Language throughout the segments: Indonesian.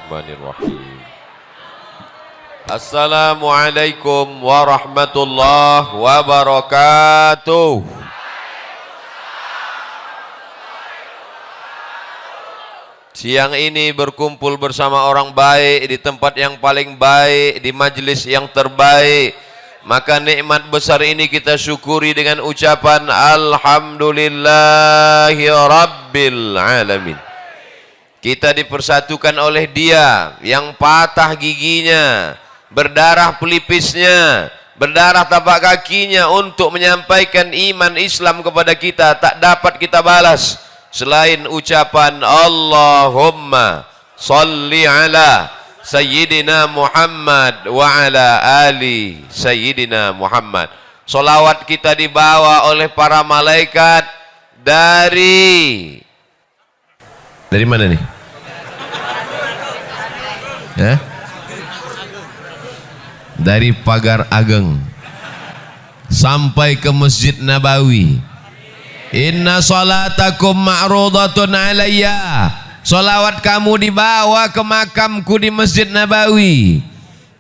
Bismillahirrahmanirrahim. Assalamualaikum warahmatullahi wabarakatuh. Siang ini berkumpul bersama orang baik di tempat yang paling baik, di majelis yang terbaik. Maka nikmat besar ini kita syukuri dengan ucapan Alhamdulillahi Rabbil Alamin. Kita dipersatukan oleh Dia yang patah giginya, berdarah pelipisnya, berdarah tapak kakinya untuk menyampaikan iman Islam kepada kita. Tak dapat kita balas selain ucapan Allahumma salli ala Sayyidina Muhammad wa ala ali Sayyidina Muhammad. Salawat kita dibawa oleh para malaikat dari mana nih? Ya? Dari Pagar Ageng sampai ke Masjid Nabawi. Inna salatakum ma'rudatun alayya. Salawat kamu dibawa ke makamku di Masjid Nabawi.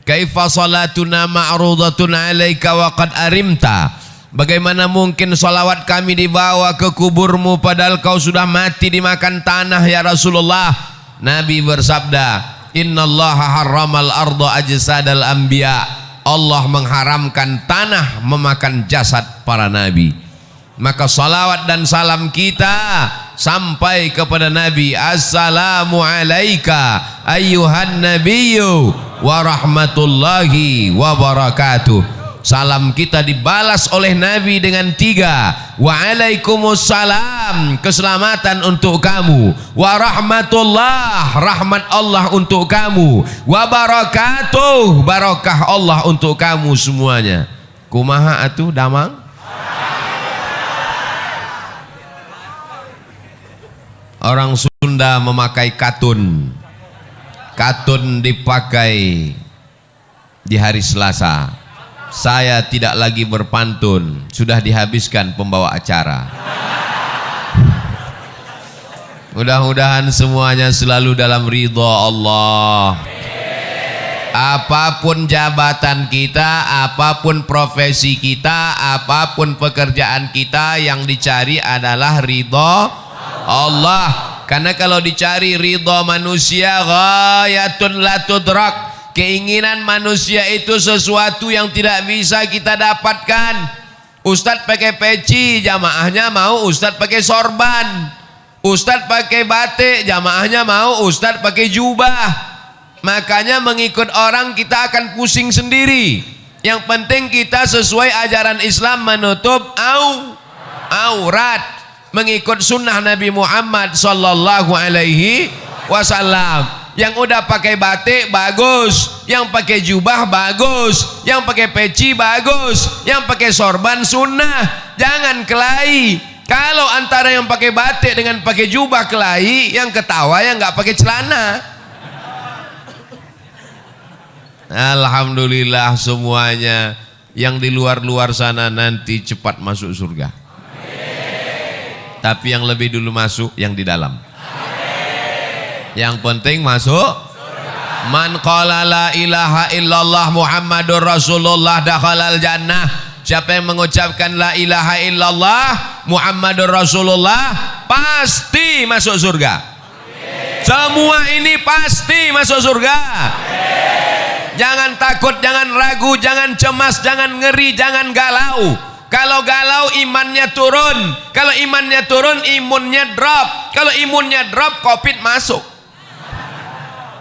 Kaifa salatuna ma'rudatun alayka wa qad arimta. Bagaimana mungkin salawat kami dibawa ke kuburmu padahal kau sudah mati dimakan tanah ya Rasulullah. Nabi bersabda, innallaha harramal arda ajsadal anbiya. Allah mengharamkan tanah memakan jasad para nabi. Maka salawat dan salam kita sampai kepada Nabi. Assalamu alaika ayyuhan nabiyyu wa rahmatullahi wa barakatuh. Salam kita dibalas oleh Nabi dengan 3. Waalaikumsalam, keselamatan untuk kamu. Wa rahmatullah, rahmat Allah untuk kamu. Wa barakatuh, barakah Allah untuk kamu semuanya. Kumaha atuh damang? Orang Sunda memakai katun. Katun dipakai di hari Selasa. Saya tidak lagi berpantun, sudah dihabiskan pembawa acara. Mudah-mudahan semuanya selalu dalam ridha Allah. Apapun jabatan kita, apapun profesi kita, apapun pekerjaan kita, yang dicari adalah ridha Allah. Karena kalau dicari ridha manusia, ghayatun la tudrak. Keinginan manusia itu sesuatu yang tidak bisa kita dapatkan. Ustadz pakai peci, jamaahnya mau Ustadz pakai sorban. Ustadz pakai batik, jamaahnya mau Ustadz pakai jubah. Makanya mengikut orang kita akan pusing sendiri. Yang penting kita sesuai ajaran Islam, menutup aurat, mengikut sunnah Nabi Muhammad sallallahu alaihi wasallam. Yang udah pakai batik bagus, yang pakai jubah bagus, yang pakai peci bagus, yang pakai sorban sunnah. Jangan kelahi. Kalau antara yang pakai batik dengan pakai jubah kelahi, yang ketawa yang nggak pakai celana. Alhamdulillah semuanya yang di luar-luar sana nanti cepat masuk surga. Tapi yang lebih dulu masuk yang di dalam. Yang penting masuk. Man qala la ilaha illallah Muhammadur Rasulullah dakhalal jannah. Siapa yang mengucapkan la ilaha illallah Muhammadur Rasulullah pasti masuk surga. Semua ini pasti masuk surga. Jangan takut, jangan ragu, jangan cemas, jangan ngeri, jangan galau. Kalau galau imannya turun. Kalau imannya turun imunnya drop. Kalau imunnya drop Covid masuk.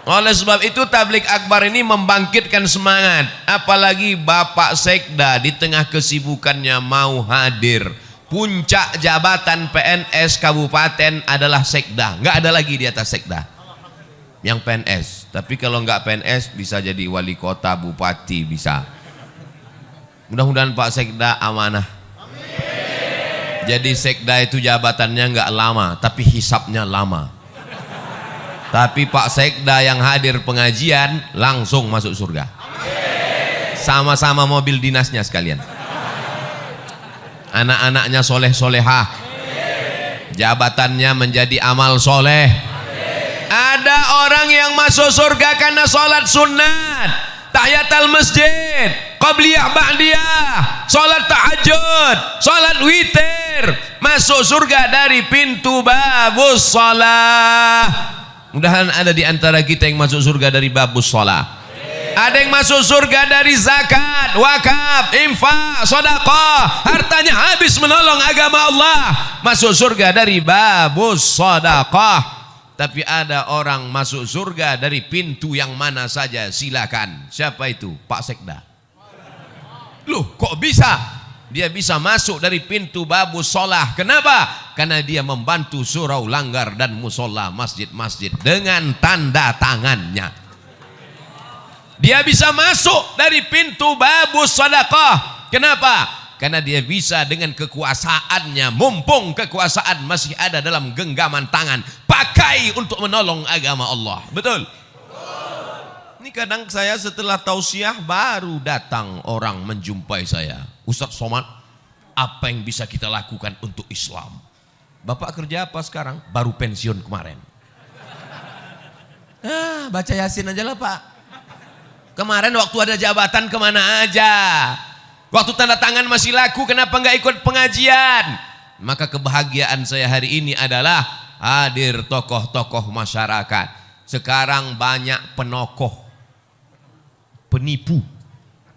Oleh sebab itu tablik akbar ini membangkitkan semangat. Apalagi Bapak Sekda di tengah kesibukannya mau hadir. Puncak jabatan PNS kabupaten adalah Sekda. Nggak ada lagi di atas Sekda yang PNS. Tapi kalau nggak PNS bisa jadi wali kota, bupati bisa. Mudah-mudahan Pak Sekda amanah. Jadi Sekda itu jabatannya nggak lama, tapi hisapnya lama. Tapi Pak Sekda yang hadir pengajian langsung masuk surga. Sama-sama mobil dinasnya sekalian. Anak-anaknya soleh-solehah. Jabatannya menjadi amal soleh. Ada orang yang masuk surga karena sholat sunat, tahiyatul masjid, qabliyah ba'diyah, sholat tahajud, sholat witir, masuk surga dari pintu babus shalah. Mudahan ada di antara kita yang masuk surga dari babus shalah. Ada yang masuk surga dari zakat, wakaf, infak, sedekah, hartanya habis menolong agama Allah, masuk surga dari babus sedekah. Tapi ada orang masuk surga dari pintu yang mana saja, silakan. Siapa itu? Pak Sekda. Loh, kok bisa? Dia bisa masuk dari pintu babus shalah. Kenapa? Karena dia membantu surau langgar dan musola masjid-masjid dengan tanda tangannya. Dia bisa masuk dari pintu babus sedekah. Kenapa? Karena dia bisa dengan kekuasaannya, mumpung kekuasaan masih ada dalam genggaman tangan, pakai untuk menolong agama Allah. Betul? Ini kadang saya setelah tausiah baru datang orang menjumpai saya. Ustaz Somad, apa yang bisa kita lakukan untuk Islam? Bapak kerja apa sekarang? Baru pensiun kemarin. Baca Yasin aja lah Pak. Kemarin waktu ada jabatan kemana aja? Waktu tanda tangan masih laku, kenapa nggak ikut pengajian? Maka kebahagiaan saya hari ini adalah hadir tokoh-tokoh masyarakat. Sekarang banyak penokoh, penipu.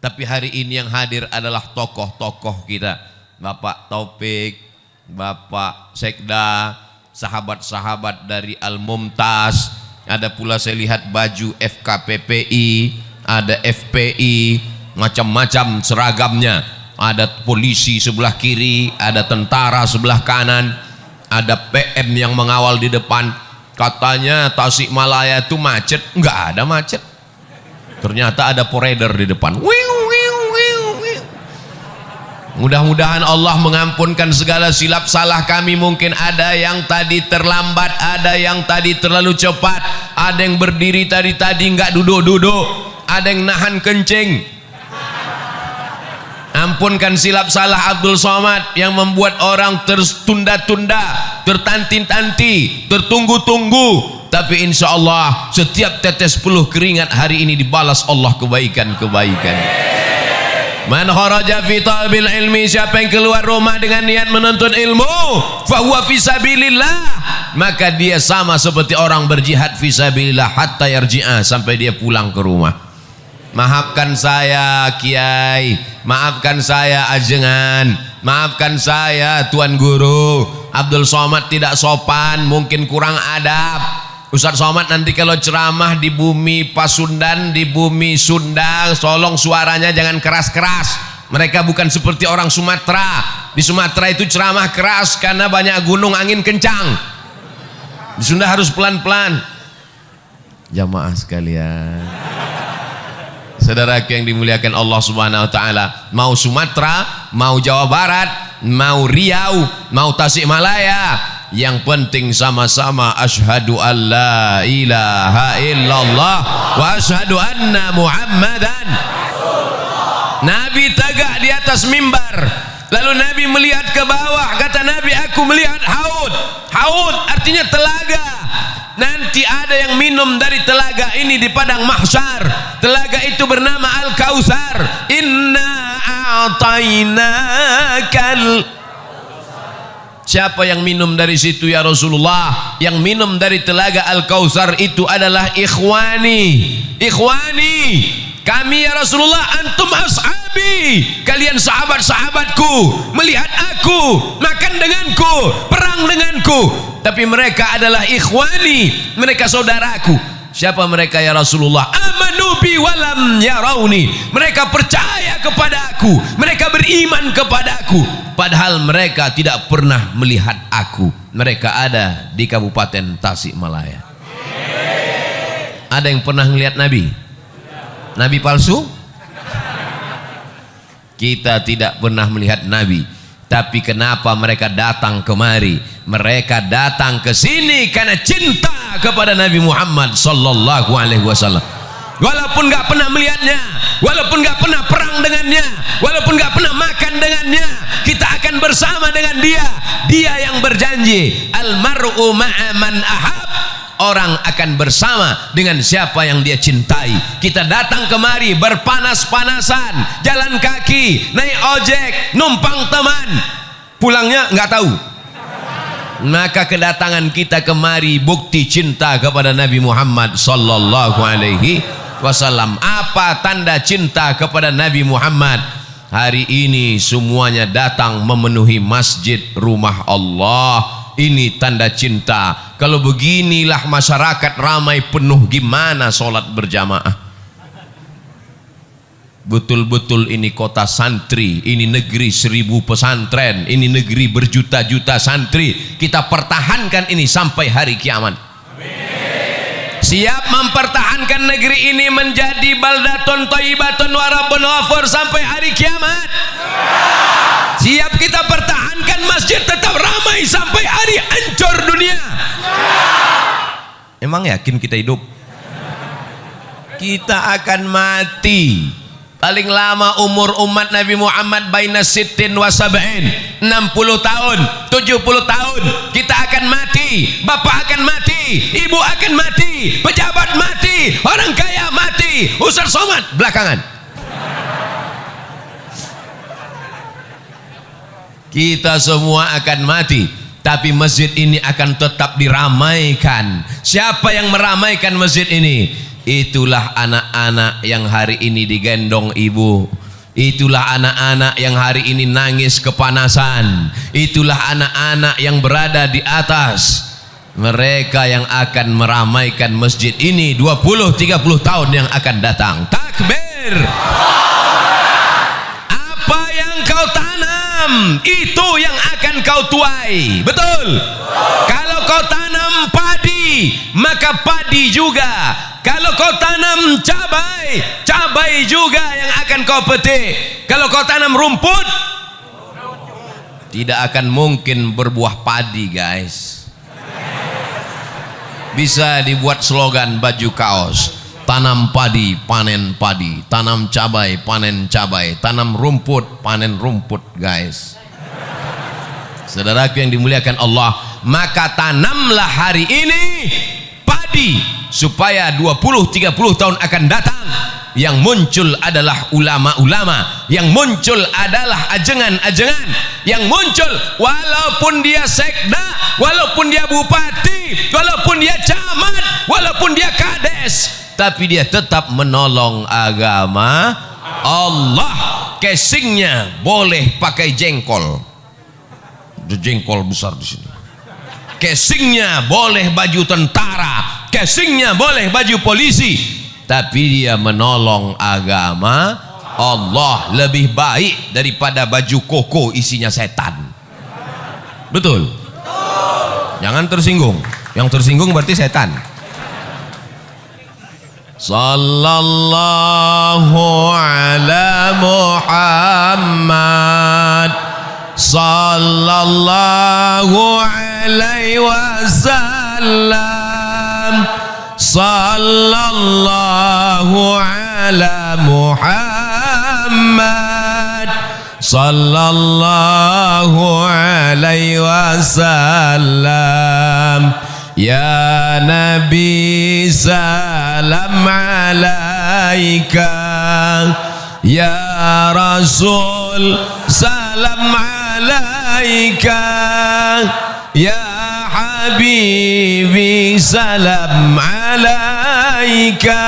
Tapi hari ini yang hadir adalah tokoh-tokoh kita. Bapak Taufik, Bapak Sekda, sahabat-sahabat dari Al-Mumtaz. Ada pula saya lihat baju FKPPI, ada FPI, macam-macam seragamnya. Ada polisi sebelah kiri, ada tentara sebelah kanan, ada PM yang mengawal di depan. Katanya Tasikmalaya itu macet, enggak ada macet. Ternyata ada poreder di depan. Mudah-mudahan Allah mengampunkan segala silap salah kami. Mungkin ada yang tadi terlambat, ada yang tadi terlalu cepat, ada yang berdiri tadi enggak duduk-duduk, ada yang nahan kencing. Ampunkan silap salah Abdul Somad yang membuat orang tertunda-tunda, tertanti-tanti, tertunggu-tunggu. Tapi insya Allah setiap tetes peluh keringat hari ini dibalas Allah kebaikan-kebaikan. Man kharaja fi talabil ilmi, siapa yang keluar rumah dengan niat menuntut ilmu, fahuwa fi sabilillah, maka dia sama seperti orang berjihad fi sabilillah hatta yarji'a, sampai dia pulang ke rumah. Maafkan saya Kiai, maafkan saya Ajengan, maafkan saya Tuan Guru. Abdul Somad tidak sopan, mungkin kurang adab. Ustaz Somad nanti kalau ceramah di bumi Pasundan, di bumi Sunda, tolong suaranya jangan keras-keras. Mereka bukan seperti orang Sumatera. Di Sumatera itu ceramah keras karena banyak gunung, angin kencang. Di Sunda harus pelan-pelan. Jamaah sekalian, saudaraku yang dimuliakan Allah Subhanahu wa taala, mau Sumatera, mau Jawa Barat, mau Riau, mau Tasikmalaya, yang penting sama-sama asyhadu an la ilaha illallah wa asyhadu anna Muhammadan. Nabi tegak di atas mimbar, lalu Nabi melihat ke bawah, kata Nabi, aku melihat haud. Haud artinya telaga. Nanti ada yang minum dari telaga ini di padang mahsyar. Telaga itu bernama Al-Kautsar. Inna a'tainakal. Siapa yang minum dari situ ya Rasulullah? Yang minum dari telaga Al-Kautsar itu adalah ikhwani. Ikhwani, kami ya Rasulullah, antum ashabi, kalian sahabat-sahabatku. Melihat aku, makan denganku, perang denganku. Tapi mereka adalah ikhwani, mereka saudaraku. Siapa mereka ya Rasulullah? Amanu bi walam yarawni. Mereka percaya kepada aku, mereka beriman kepada aku, padahal mereka tidak pernah melihat aku. Mereka ada di Kabupaten Tasikmalaya. Ada yang pernah melihat Nabi? Nabi palsu? Kita tidak pernah melihat Nabi. Tapi kenapa mereka datang kemari? Mereka datang ke sini karena cinta kepada Nabi Muhammad sallallahu alaihi wasallam. Walaupun nggak pernah melihatnya, walaupun nggak pernah perang dengannya, walaupun nggak pernah makan dengannya, kita akan bersama dengan dia. Dia yang berjanji, almar'u ma'a man ahab, orang akan bersama dengan siapa yang dia cintai. Kita datang kemari berpanas-panasan, jalan kaki, naik ojek, numpang teman, pulangnya nggak tahu. Maka kedatangan kita kemari bukti cinta kepada Nabi Muhammad sallallahu alaihi wasallam. Apa tanda cinta kepada Nabi Muhammad? Hari ini semuanya datang memenuhi masjid rumah Allah. Ini tanda cinta. Kalau beginilah masyarakat ramai penuh, gimana sholat berjamaah? Betul-betul ini kota santri, ini negeri 1000 pesantren, ini negeri berjuta-juta santri. Kita pertahankan ini sampai hari kiamat. Siap mempertahankan negeri ini menjadi baldatun thayyibatun wa rabbun ghafur sampai hari kiamat? Siap kita pertahankan masjid tetap ramai sampai hari hancur dunia? Emang yakin kita hidup? Kita akan mati. Paling lama umur umat Nabi Muhammad baina sittin wa sab'in, 60 tahun, 70 tahun. Kita akan mati, bapak akan mati, ibu akan mati, pejabat mati, orang kaya mati, Ustaz Somad belakangan. Kita semua akan mati, tapi masjid ini akan tetap diramaikan. Siapa yang meramaikan masjid ini? Itulah anak-anak yang hari ini digendong ibu. Itulah anak-anak yang hari ini nangis kepanasan. Itulah anak-anak yang berada di atas. Mereka yang akan meramaikan masjid ini 20-30 tahun yang akan datang. Takbir. Apa yang kau tanam, itu yang akan kau tuai. Betul? Kalau kau tanam padi, maka padi juga. Kalau kau tanam cabai, cabai juga yang akan kau petik. Kalau kau tanam rumput, tidak akan mungkin berbuah padi, guys. Bisa dibuat slogan baju kaos: tanam padi, panen padi; tanam cabai, panen cabai; tanam rumput, panen rumput, guys. Saudaraku yang dimuliakan Allah, maka tanamlah hari ini padi, supaya 20-30 tahun akan datang yang muncul adalah ulama-ulama, yang muncul adalah ajengan-ajengan, yang muncul walaupun dia sekda, walaupun dia bupati, walaupun dia camat, walaupun dia kades, tapi dia tetap menolong agama Allah. Casingnya boleh pakai jengkol, jengkol besar di sini. Casingnya boleh baju tentara, casingnya boleh baju polisi, tapi dia menolong agama Allah lebih baik daripada baju koko isinya setan. Betul? Jangan tersinggung. Yang tersinggung berarti setan. Sallallahu ala Muhammad, sallallahu alaihi wasallam, sallallahu ala Muhammad, sallallahu alaihi wasallam. Ya Nabi salam alaika, ya Rasul salam alaika, ya Habibi salam alaika,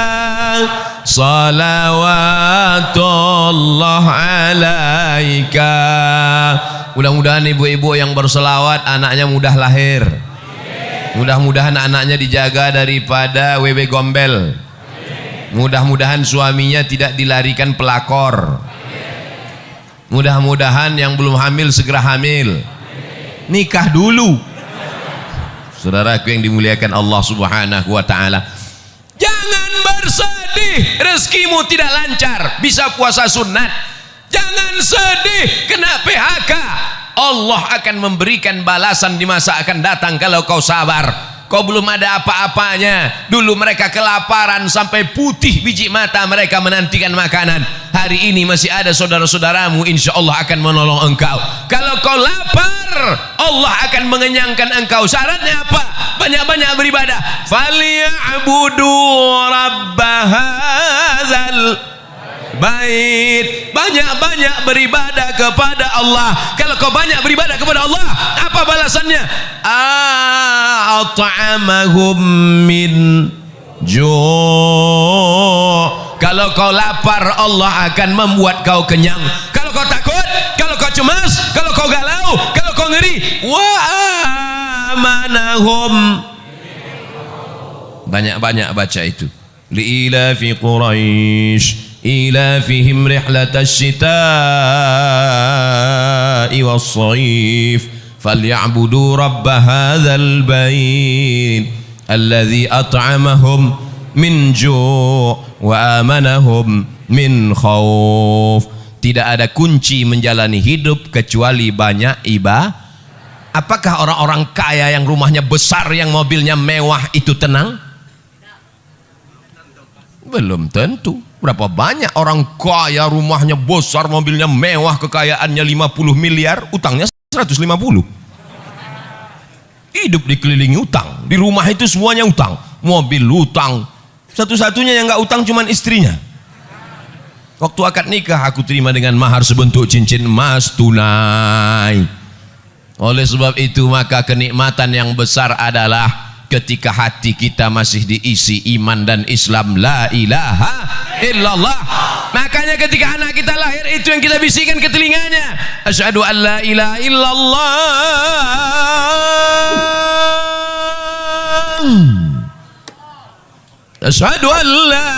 salawatullah alaika. Mudah-mudahan ibu-ibu yang berselawat anaknya mudah lahir. Mudah-mudahan anaknya dijaga daripada wewe gombel. Mudah-mudahan suaminya tidak dilarikan pelakor. Mudah-mudahan yang belum hamil segera hamil. Nikah dulu. Saudaraku yang dimuliakan Allah Subhanahu wa taala, jangan bersedih rezekimu tidak lancar, bisa puasa sunat. Jangan sedih kena PHK. Allah akan memberikan balasan di masa akan datang kalau kau sabar. Kau belum ada apa-apanya. Dulu mereka kelaparan sampai putih biji mata mereka menantikan makanan. Hari ini masih ada saudara-saudaramu, insya Allah akan menolong engkau. Kalau kau lapar, Allah akan mengenyangkan engkau. Syaratnya apa? Banyak-banyak beribadah. Falyabudu rabbahadzal bait. Banyak-banyak beribadah kepada Allah. Kalau kau banyak beribadah kepada Allah, apa balasannya? At'amahum min ju'. Kalau kau lapar, Allah akan membuat kau kenyang. Kalau kau takut, kalau kau cemas, kalau kau galau, kalau kau ngeri, wa amanahum. Banyak-banyak baca itu. Li'ilafi Quraisy إيلافهم رحلة الشتاء والصيف فليعبدوا رب هذا البيت الذي أطعمهم من جوع وآمنهم من خوف. Tidak ada kunci menjalani hidup kecuali banyak ibadah. Apakah orang-orang kaya yang rumahnya besar, yang mobilnya mewah itu tenang? Belum tentu. Berapa banyak orang kaya, rumahnya besar, mobilnya mewah, kekayaannya 50 miliar, utangnya 150. Hidup dikelilingi utang. Di rumah itu semuanya utang. Mobil utang. Satu-satunya yang nggak utang cuman istrinya. Waktu akad nikah aku terima dengan mahar sebentuk cincin emas tunai. Oleh sebab itu maka kenikmatan yang besar adalah ketika hati kita masih diisi iman dan Islam, la ilaha illallah. Makanya ketika anak kita lahir, itu yang kita bisikan ke telinganya, asyhadu an la ilaha illallah, asyhadu an la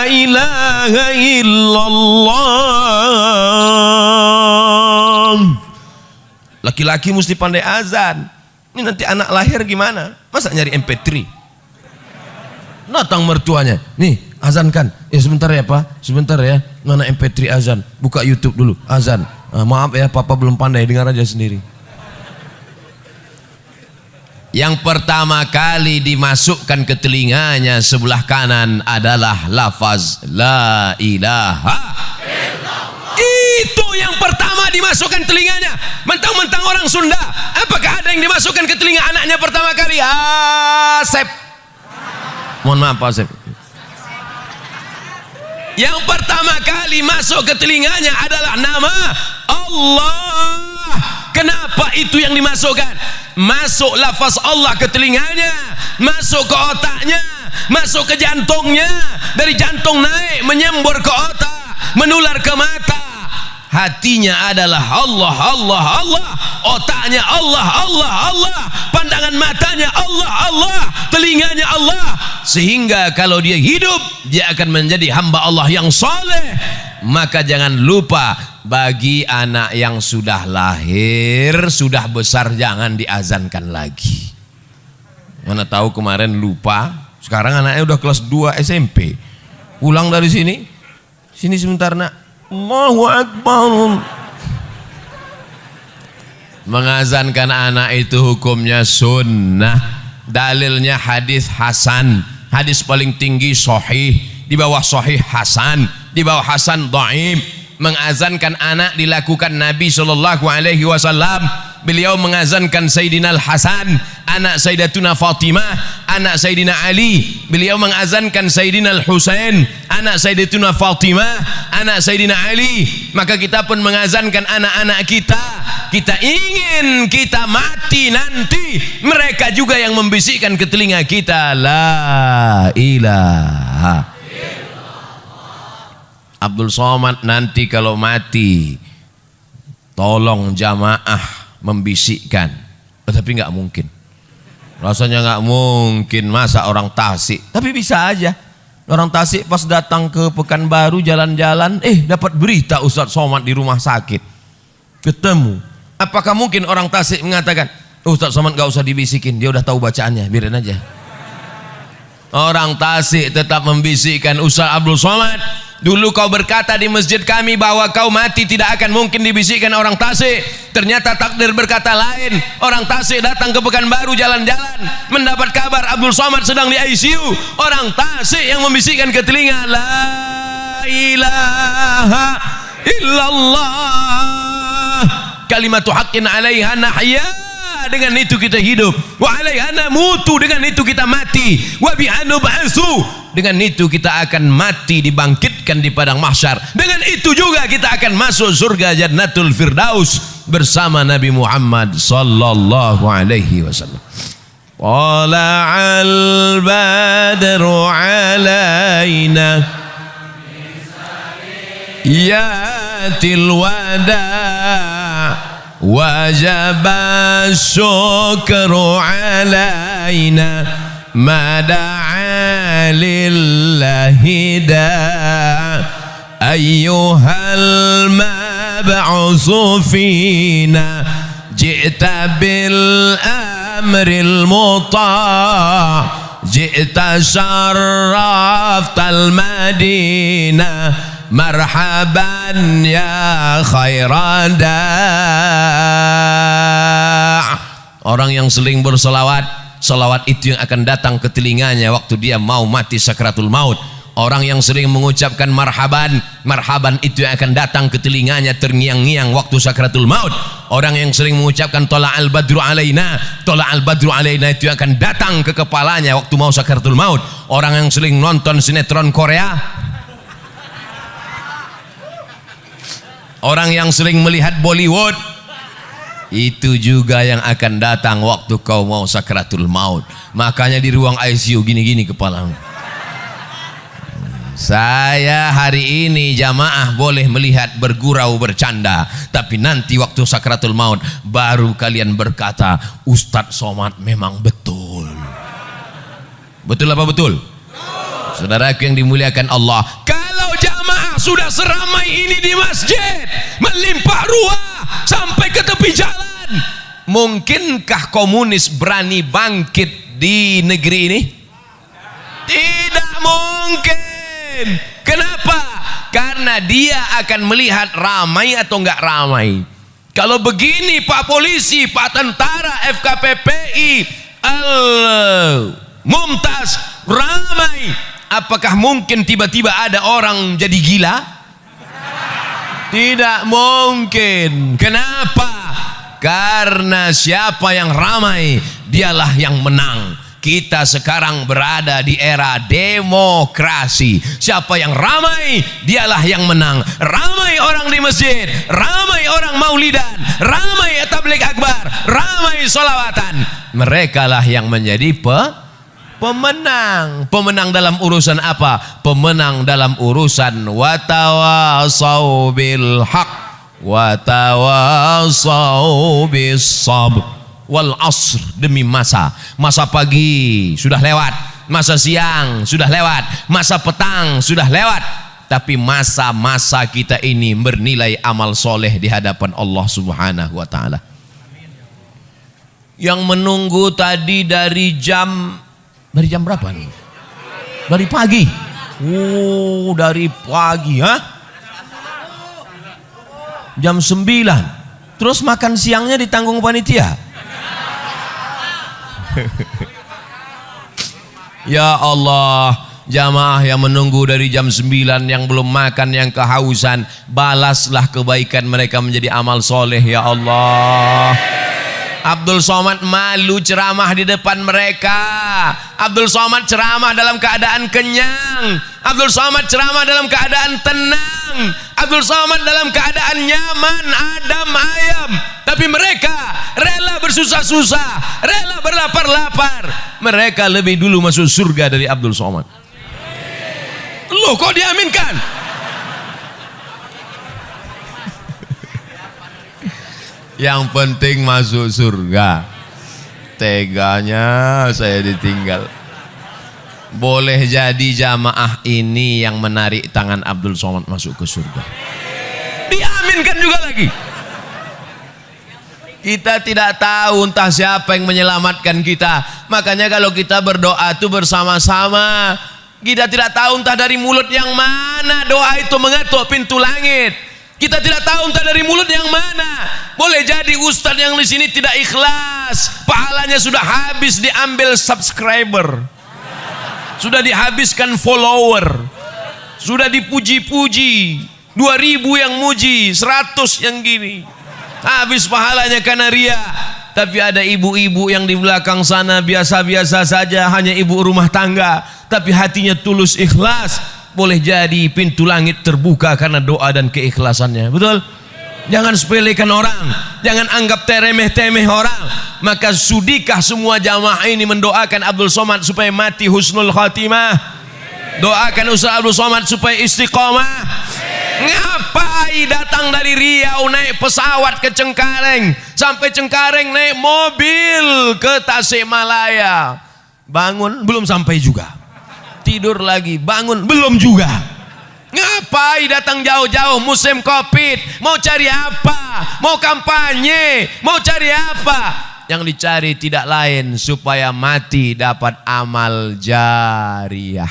ilaha illallah. Laki-laki mesti pandai azan. Ini nanti anak lahir gimana? Masa nyari MP3? Datang mertuanya, nih azankan. Sebentar ya Pak, sebentar ya. Mana MP3 azan? Buka YouTube dulu, azan. Maaf ya, Papa belum pandai, dengar aja sendiri. Yang pertama kali dimasukkan ke telinganya sebelah kanan adalah lafaz la ilaha. Itu yang pertama dimasukkan telinganya. Mentang-mentang orang Sunda, apakah ada yang dimasukkan ke telinga anaknya pertama kali? Asep. Mohon maaf Pak Asep. Yang pertama kali masuk ke telinganya adalah nama Allah. Kenapa itu yang dimasukkan? Masuk lafaz Allah ke telinganya, masuk ke otaknya, masuk ke jantungnya, dari jantung naik menyembur ke otak, menular ke mata. Hatinya adalah Allah, Allah, Allah. Otaknya Allah, Allah, Allah. Pandangan matanya Allah, Allah. Telinganya Allah. Sehingga kalau dia hidup, dia akan menjadi hamba Allah yang soleh. Maka jangan lupa, bagi anak yang sudah lahir, sudah besar, jangan diazankan lagi. Mana tahu kemarin lupa, sekarang anaknya udah kelas 2 SMP. Pulang dari sini, sini sebentar nak. Allahu Akbar. Mengazankan anak itu hukumnya sunnah. Dalilnya hadis hasan. Hadis paling tinggi sahih, di bawah sahih hasan, di bawah hasan dhaif. Mengazankan anak dilakukan Nabi SAW. Beliau mengazankan Sayyidina Al-Hasan, anak Sayyidatuna Fatimah, anak Sayyidina Ali. Beliau mengazankan Sayyidina Al-Husain, anak Sayyidatuna Fatimah, anak Sayyidina Ali. Maka kita pun mengazankan anak-anak kita. Kita ingin kita mati nanti, mereka juga yang membisikkan ke telinga kita, la ilaha. Abdul Somad nanti kalau mati, tolong jamaah membisikkan. Tapi nggak mungkin, rasanya nggak mungkin. Masa orang Tasik? Tapi bisa aja orang Tasik pas datang ke Pekanbaru jalan-jalan, dapat berita Ustadz Somad di rumah sakit, ketemu. Apakah mungkin orang Tasik mengatakan, Ustadz Somad nggak usah dibisikin, dia udah tahu bacaannya, biarin aja. Orang Tasik tetap membisikkan, Ustaz Abdul Somad, dulu kau berkata di masjid kami bahwa kau mati tidak akan mungkin dibisikkan orang Tasik. Ternyata takdir berkata lain. Orang Tasik datang ke Pekanbaru jalan-jalan, mendapat kabar Abdul Somad sedang di ICU. Orang Tasik yang membisikkan ke telinga, la ilaha illallah kalimatu haqqin alaiha nahya, dengan itu kita hidup, wa alaiha namutu, dengan itu kita mati, wa biha nub'atsu, dengan itu kita akan mati dibangkitkan di padang mahsyar, dengan itu juga kita akan masuk surga Jannatul Firdaus bersama Nabi Muhammad sallallahu alaihi wasallam. Tala'al badru alaina yatil wada' wajib syukru alaina ma da'a lillahi da' ayyuhal mab'usu fina ji'ta bil amril muta' ji'ta syarraftal madinah marhaban ya khairada. Orang yang sering berselawat, selawat itu yang akan datang ke telinganya waktu dia mau mati sakratul maut. Orang yang sering mengucapkan marhaban, marhaban itu yang akan datang ke telinganya terngiang-ngiang waktu sakratul maut. Orang yang sering mengucapkan tola'al badru alaina, tola'al badru alaina itu yang akan datang ke kepalanya waktu mau sakratul maut. Orang yang sering nonton sinetron Korea, orang yang sering melihat Bollywood, itu juga yang akan datang waktu kau mau sakratul maut. Makanya di ruang ICU gini-gini kepalamu. Saya hari ini jamaah boleh melihat bergurau bercanda, tapi nanti waktu sakratul maut baru kalian berkata, Ustadz Somad memang betul. Betul apa betul? Saudaraku yang dimuliakan Allah, kalau jamaah sudah seramai ini di masjid, melimpah ruah sampai ke tepi jalan, mungkinkah komunis berani bangkit di negeri ini? Tidak mungkin. Kenapa? Karena dia akan melihat ramai atau enggak ramai. Kalau begini Pak Polisi, Pak Tentara, FKPPI, Mumtaz ramai, apakah mungkin tiba-tiba ada orang jadi gila? Tidak mungkin. Kenapa? Karena siapa yang ramai, dialah yang menang. Kita sekarang berada di era demokrasi. Siapa yang ramai, dialah yang menang. Ramai orang di masjid, ramai orang maulidan, ramai tabligh akbar, ramai solawatan. Mereka lah yang menjadi pemenang. Pemenang dalam urusan apa? Pemenang dalam urusan watawasau bil haq watawasau bis sabr wal asr, demi masa pagi sudah lewat, masa siang sudah lewat, masa petang sudah lewat, tapi masa-masa kita ini bernilai amal soleh di hadapan Allah Subhanahu wa ta'ala. Yang menunggu tadi dari jam berapa nih? Dari pagi. Oh, dari pagi, ha? Jam 9. Terus makan siangnya ditanggung panitia. Ya Allah, jamaah yang menunggu dari jam 9, yang belum makan, yang kehausan, balaslah kebaikan mereka menjadi amal soleh ya Allah. Abdul Somad malu ceramah di depan mereka. Abdul Somad ceramah dalam keadaan kenyang. Abdul Somad ceramah dalam keadaan tenang. Abdul Somad dalam keadaan nyaman, adem ayem. Tapi mereka rela bersusah-susah, rela berlapar-lapar. Mereka lebih dulu masuk surga dari Abdul Somad. Loh, kok diaminkan? Yang penting masuk surga. Teganya saya ditinggal. Boleh jadi jamaah ini yang menarik tangan Abdul Somad masuk ke surga. Diaminkan juga lagi. Kita tidak tahu entah siapa yang menyelamatkan kita. Makanya kalau kita berdoa itu bersama-sama. Kita tidak tahu entah dari mulut yang mana doa itu mengetuk pintu langit. Kita tidak tahu entah dari mulut yang mana. Boleh jadi ustadz yang di sini tidak ikhlas, pahalanya sudah habis diambil subscriber, sudah dihabiskan follower, sudah dipuji-puji, 2000 yang muji, 100 yang gini, habis pahalanya karena ria. Tapi ada ibu-ibu yang di belakang sana biasa-biasa saja, hanya ibu rumah tangga, tapi hatinya tulus ikhlas. Boleh jadi pintu langit terbuka karena doa dan keikhlasannya. Betul? Jangan sepelekan orang, jangan anggap teremeh-temeh orang. Maka sudikah semua jamaah ini mendoakan Abdul Somad supaya mati husnul khatimah? Doakan Ustaz Abdul Somad supaya istiqomah. Ngapai datang dari Riau naik pesawat ke Cengkareng, sampai Cengkareng naik mobil ke Tasikmalaya. Bangun belum sampai juga, tidur lagi, bangun belum juga. Ngapai datang jauh-jauh musim Covid? Mau cari apa? Mau kampanye? Mau cari apa? Yang dicari tidak lain supaya mati dapat amal jariah.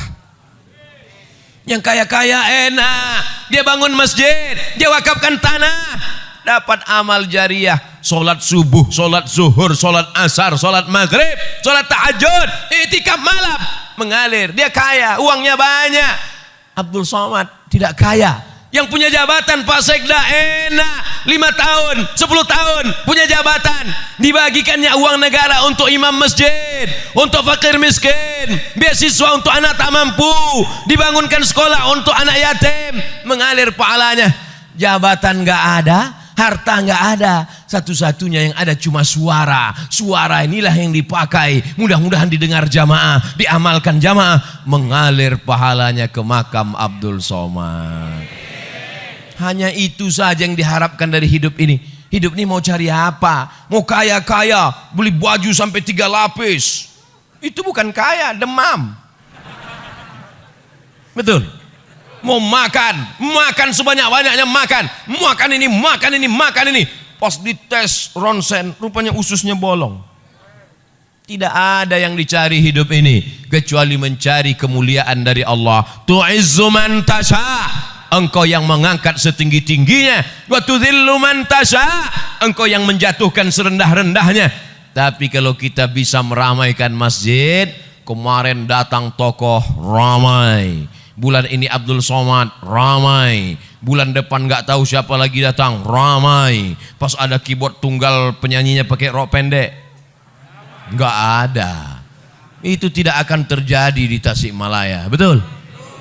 Yang kaya-kaya enak, dia bangun masjid, dia wakafkan tanah, dapat amal jariah. Solat subuh, solat zuhur, solat asar, solat maghrib, solat tahajud, i'tikaf malam, mengalir. Dia kaya, uangnya banyak. Abdul Somad tidak kaya. Yang punya jabatan Pak Sekda enak, 5 tahun, 10 tahun punya jabatan, dibagikannya uang negara untuk imam masjid, untuk fakir miskin, beasiswa untuk anak tak mampu, dibangunkan sekolah untuk anak yatim, mengalir pahalanya. Jabatan gak ada, harta gak ada, satu-satunya yang ada cuma suara. Suara inilah yang dipakai, mudah-mudahan didengar jamaah, diamalkan jamaah, mengalir pahalanya ke makam Abdul Somad. Hanya itu saja yang diharapkan dari hidup ini. Hidup ini mau cari apa? Mau kaya-kaya, beli baju sampai 3 lapis. Itu bukan kaya, demam. Betul? Mau makan, makan sebanyak-banyaknya, makan ini, makan ini, makan ini. Pas dites ronsen, rupanya ususnya bolong. Tidak ada yang dicari hidup ini kecuali mencari kemuliaan dari Allah. Tu'izzu man tasha', engkau yang mengangkat setinggi-tingginya. Wa tudhillu man tasha', engkau yang menjatuhkan serendah-rendahnya. Tapi kalau kita bisa meramaikan masjid, kemarin datang tokoh ramai, bulan ini Abdul Somad ramai, bulan depan gak tahu siapa lagi datang ramai. Pas ada keyboard tunggal penyanyinya pakai rok pendek, gak ada. Itu tidak akan terjadi di Tasikmalaya. Betul?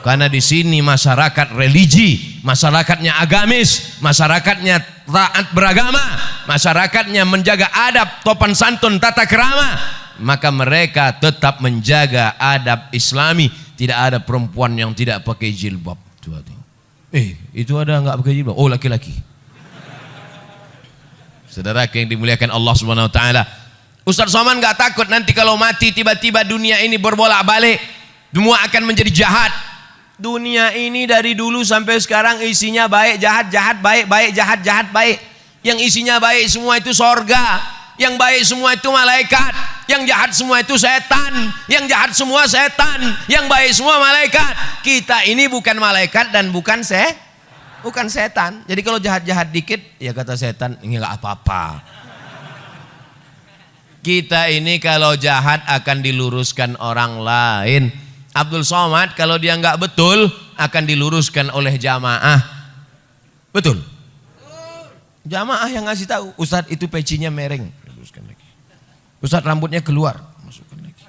Karena di sini masyarakat religi, masyarakatnya agamis, masyarakatnya taat beragama, masyarakatnya menjaga adab, sopan santun, tata krama. Maka mereka tetap menjaga adab Islami. Tidak ada perempuan yang tidak pakai jilbab. Itu ada nggak pakai jilbab? Oh, laki-laki. Saudara yang dimuliakan Allah Subhanahu Wa Taala, Ustaz Somad nggak takut nanti kalau mati tiba-tiba dunia ini berbolak-balik, semua akan menjadi jahat. Dunia ini dari dulu sampai sekarang isinya baik, jahat, jahat, baik, baik, jahat, jahat, baik. Yang isinya baik semua itu sorga, yang baik semua itu malaikat, yang jahat semua itu setan, yang jahat semua setan, yang baik semua malaikat. Kita ini bukan malaikat dan bukan setan. Jadi kalau jahat-jahat dikit, ya kata setan, ini nggak apa-apa. Kita ini kalau jahat akan diluruskan orang lain. Abdul Somad kalau dia nggak betul akan diluruskan oleh jamaah. Betul? Jamaah yang ngasih tahu, Ustadz itu pecinya mereng, luruskan lagi. Ustadz rambutnya keluar, masukkan lagi.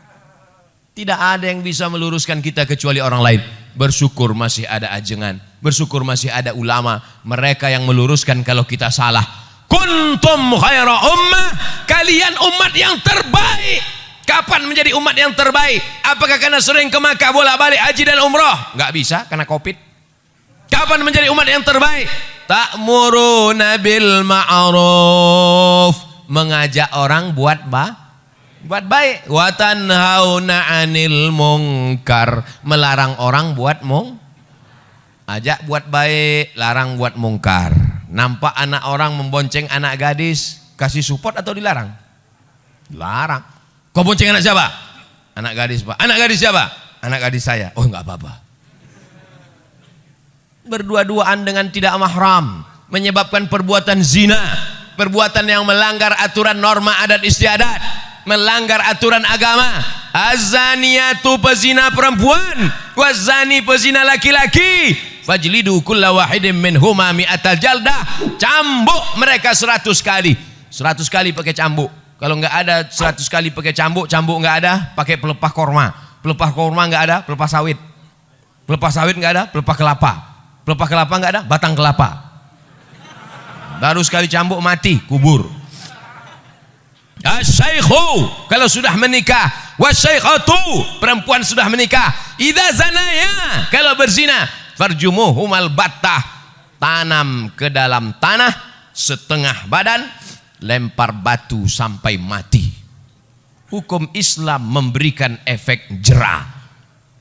Tidak ada yang bisa meluruskan kita kecuali orang lain. Bersyukur masih ada ajengan, bersyukur masih ada ulama. Mereka yang meluruskan kalau kita salah. Kuntum khaira ummah, kalian umat yang terbaik. Kapan menjadi umat yang terbaik? Apakah karena sering ke Makkah bolak-balik haji dan umroh? Enggak bisa karena Covid. Kapan menjadi umat yang terbaik? Ta'muruna bil ma'ruf, mengajak orang buat baik. Wa tanhauna 'anil munkar, melarang orang buat ajak buat baik, larang buat mungkar. Nampak anak orang membonceng anak gadis, kasih support atau dilarang? Larang. Kau bonceng anak siapa? Anak gadis Pak. Anak gadis siapa? Anak gadis saya. Oh enggak apa-apa. Berdua-duaan dengan tidak mahram menyebabkan perbuatan zina, perbuatan yang melanggar aturan norma adat istiadat, melanggar aturan agama. Az-zaniyatu pezina perempuan, waz-zani pezina laki-laki, fajlidu kulla wahidin minhuma mi'atal jaldah. Cambuk mereka 100 kali. 100 kali pakai cambuk. Kalau enggak ada 100 kali pakai cambuk, cambuk enggak ada, pakai pelepah korma. Pelepah korma enggak ada, pelepah sawit. Pelepah sawit enggak ada, pelepah kelapa. Pelepah kelapa enggak ada, batang kelapa. Baru sekali cambuk mati, kubur. Asy-syaikhu kalau sudah menikah, wasyaikhatu perempuan sudah menikah, idza zanaya kalau berzina, farjumuhumal battah, tanam ke dalam tanah setengah badan, lempar batu sampai mati. Hukum Islam memberikan efek jera.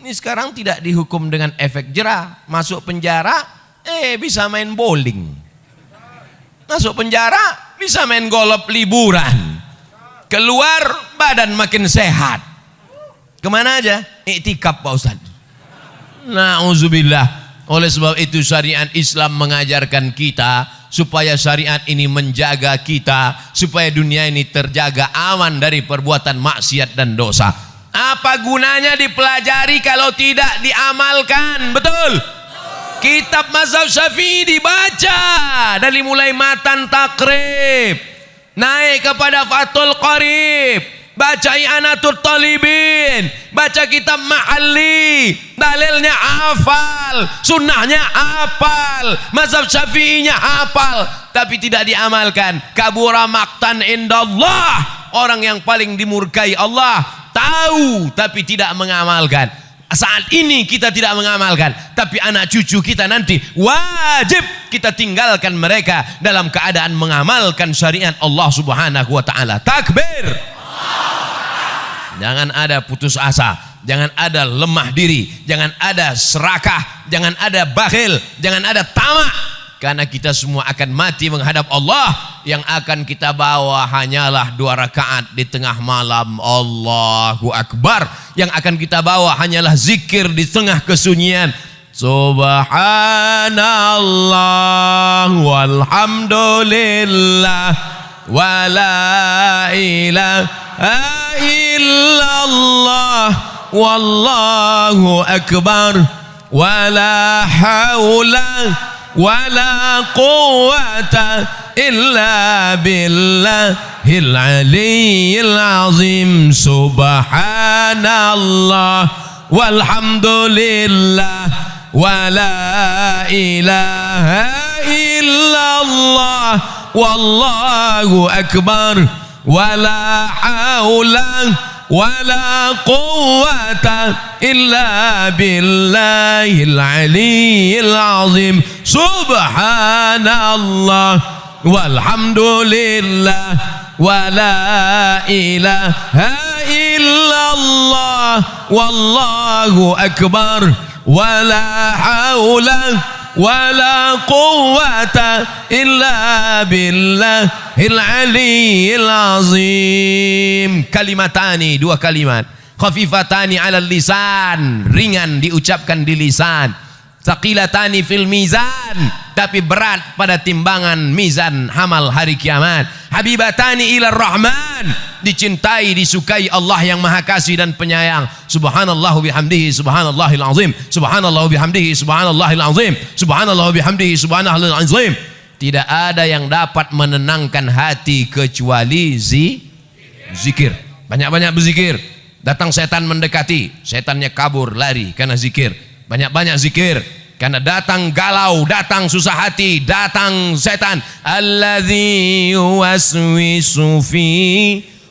Ini sekarang tidak dihukum dengan efek jera, masuk penjara bisa main bowling, masuk penjara bisa main golf liburan, keluar badan makin sehat. Kemana aja? Iktikaf Pak Ustaz. Na'udzubillah. Oleh sebab itu syariat Islam mengajarkan kita supaya syariat ini menjaga kita, supaya dunia ini terjaga aman dari perbuatan maksiat dan dosa. Apa gunanya dipelajari kalau tidak diamalkan? Betul? Kitab mazhab Syafi'i dibaca dari mulai matan takrib naik kepada Fathul Qarib, baca I'anatul Talibin, baca kitab Ma'alli, dalilnya hafal, sunnahnya hafal, mazhab Syafi'inya hafal, tapi tidak diamalkan. Kabura maqtan indallah, orang yang paling dimurkai Allah, tahu tapi tidak mengamalkan. Saat ini kita tidak mengamalkan, tapi anak cucu kita nanti wajib kita tinggalkan mereka dalam keadaan mengamalkan syariat Allah Subhanahu wa taala. Takbir. Jangan ada putus asa, jangan ada lemah diri, jangan ada serakah, jangan ada bakhil, jangan ada tamak. Karena kita semua akan mati menghadap Allah. Yang akan kita bawa hanyalah 2 rakaat di tengah malam. Allahu Akbar. Yang akan kita bawa hanyalah zikir di tengah kesunyian. Subhanallah walhamdulillah wa la ilaha illallah wallahu akbar wa la haula wala quwwata illa billahil aliyyil azim. Subhanallah walhamdulillah wala ilaha illallah wallahu akbar wala haula wala quwwata illa billahil aliyyil azim. Subhanallah walhamdulillah wala ilaha illallah wallahu akbar wala haula wala quwwata illa billahil aliyyil azim. Kalimatani, 2 kalimat, khafifatani 'alal lisan, ringan diucapkan di lisan, tsaqilatani fil mizan, tapi berat pada timbangan mizan amal hari kiamat, habibatani ilar rahman, dicintai disukai Allah yang maha kasih dan penyayang. Subhanallah bihamdihi subhanallahil azim, subhanallah bihamdihi subhanallahil azim, subhanallah bihamdihi subhanallahil azim. Tidak ada yang dapat menenangkan hati kecuali zikir. Banyak-banyak berzikir. Datang setan mendekati, setannya kabur lari karena zikir. Banyak-banyak zikir. Karena datang galau, datang susah hati, datang setan. Alladzi yuwaswisu fi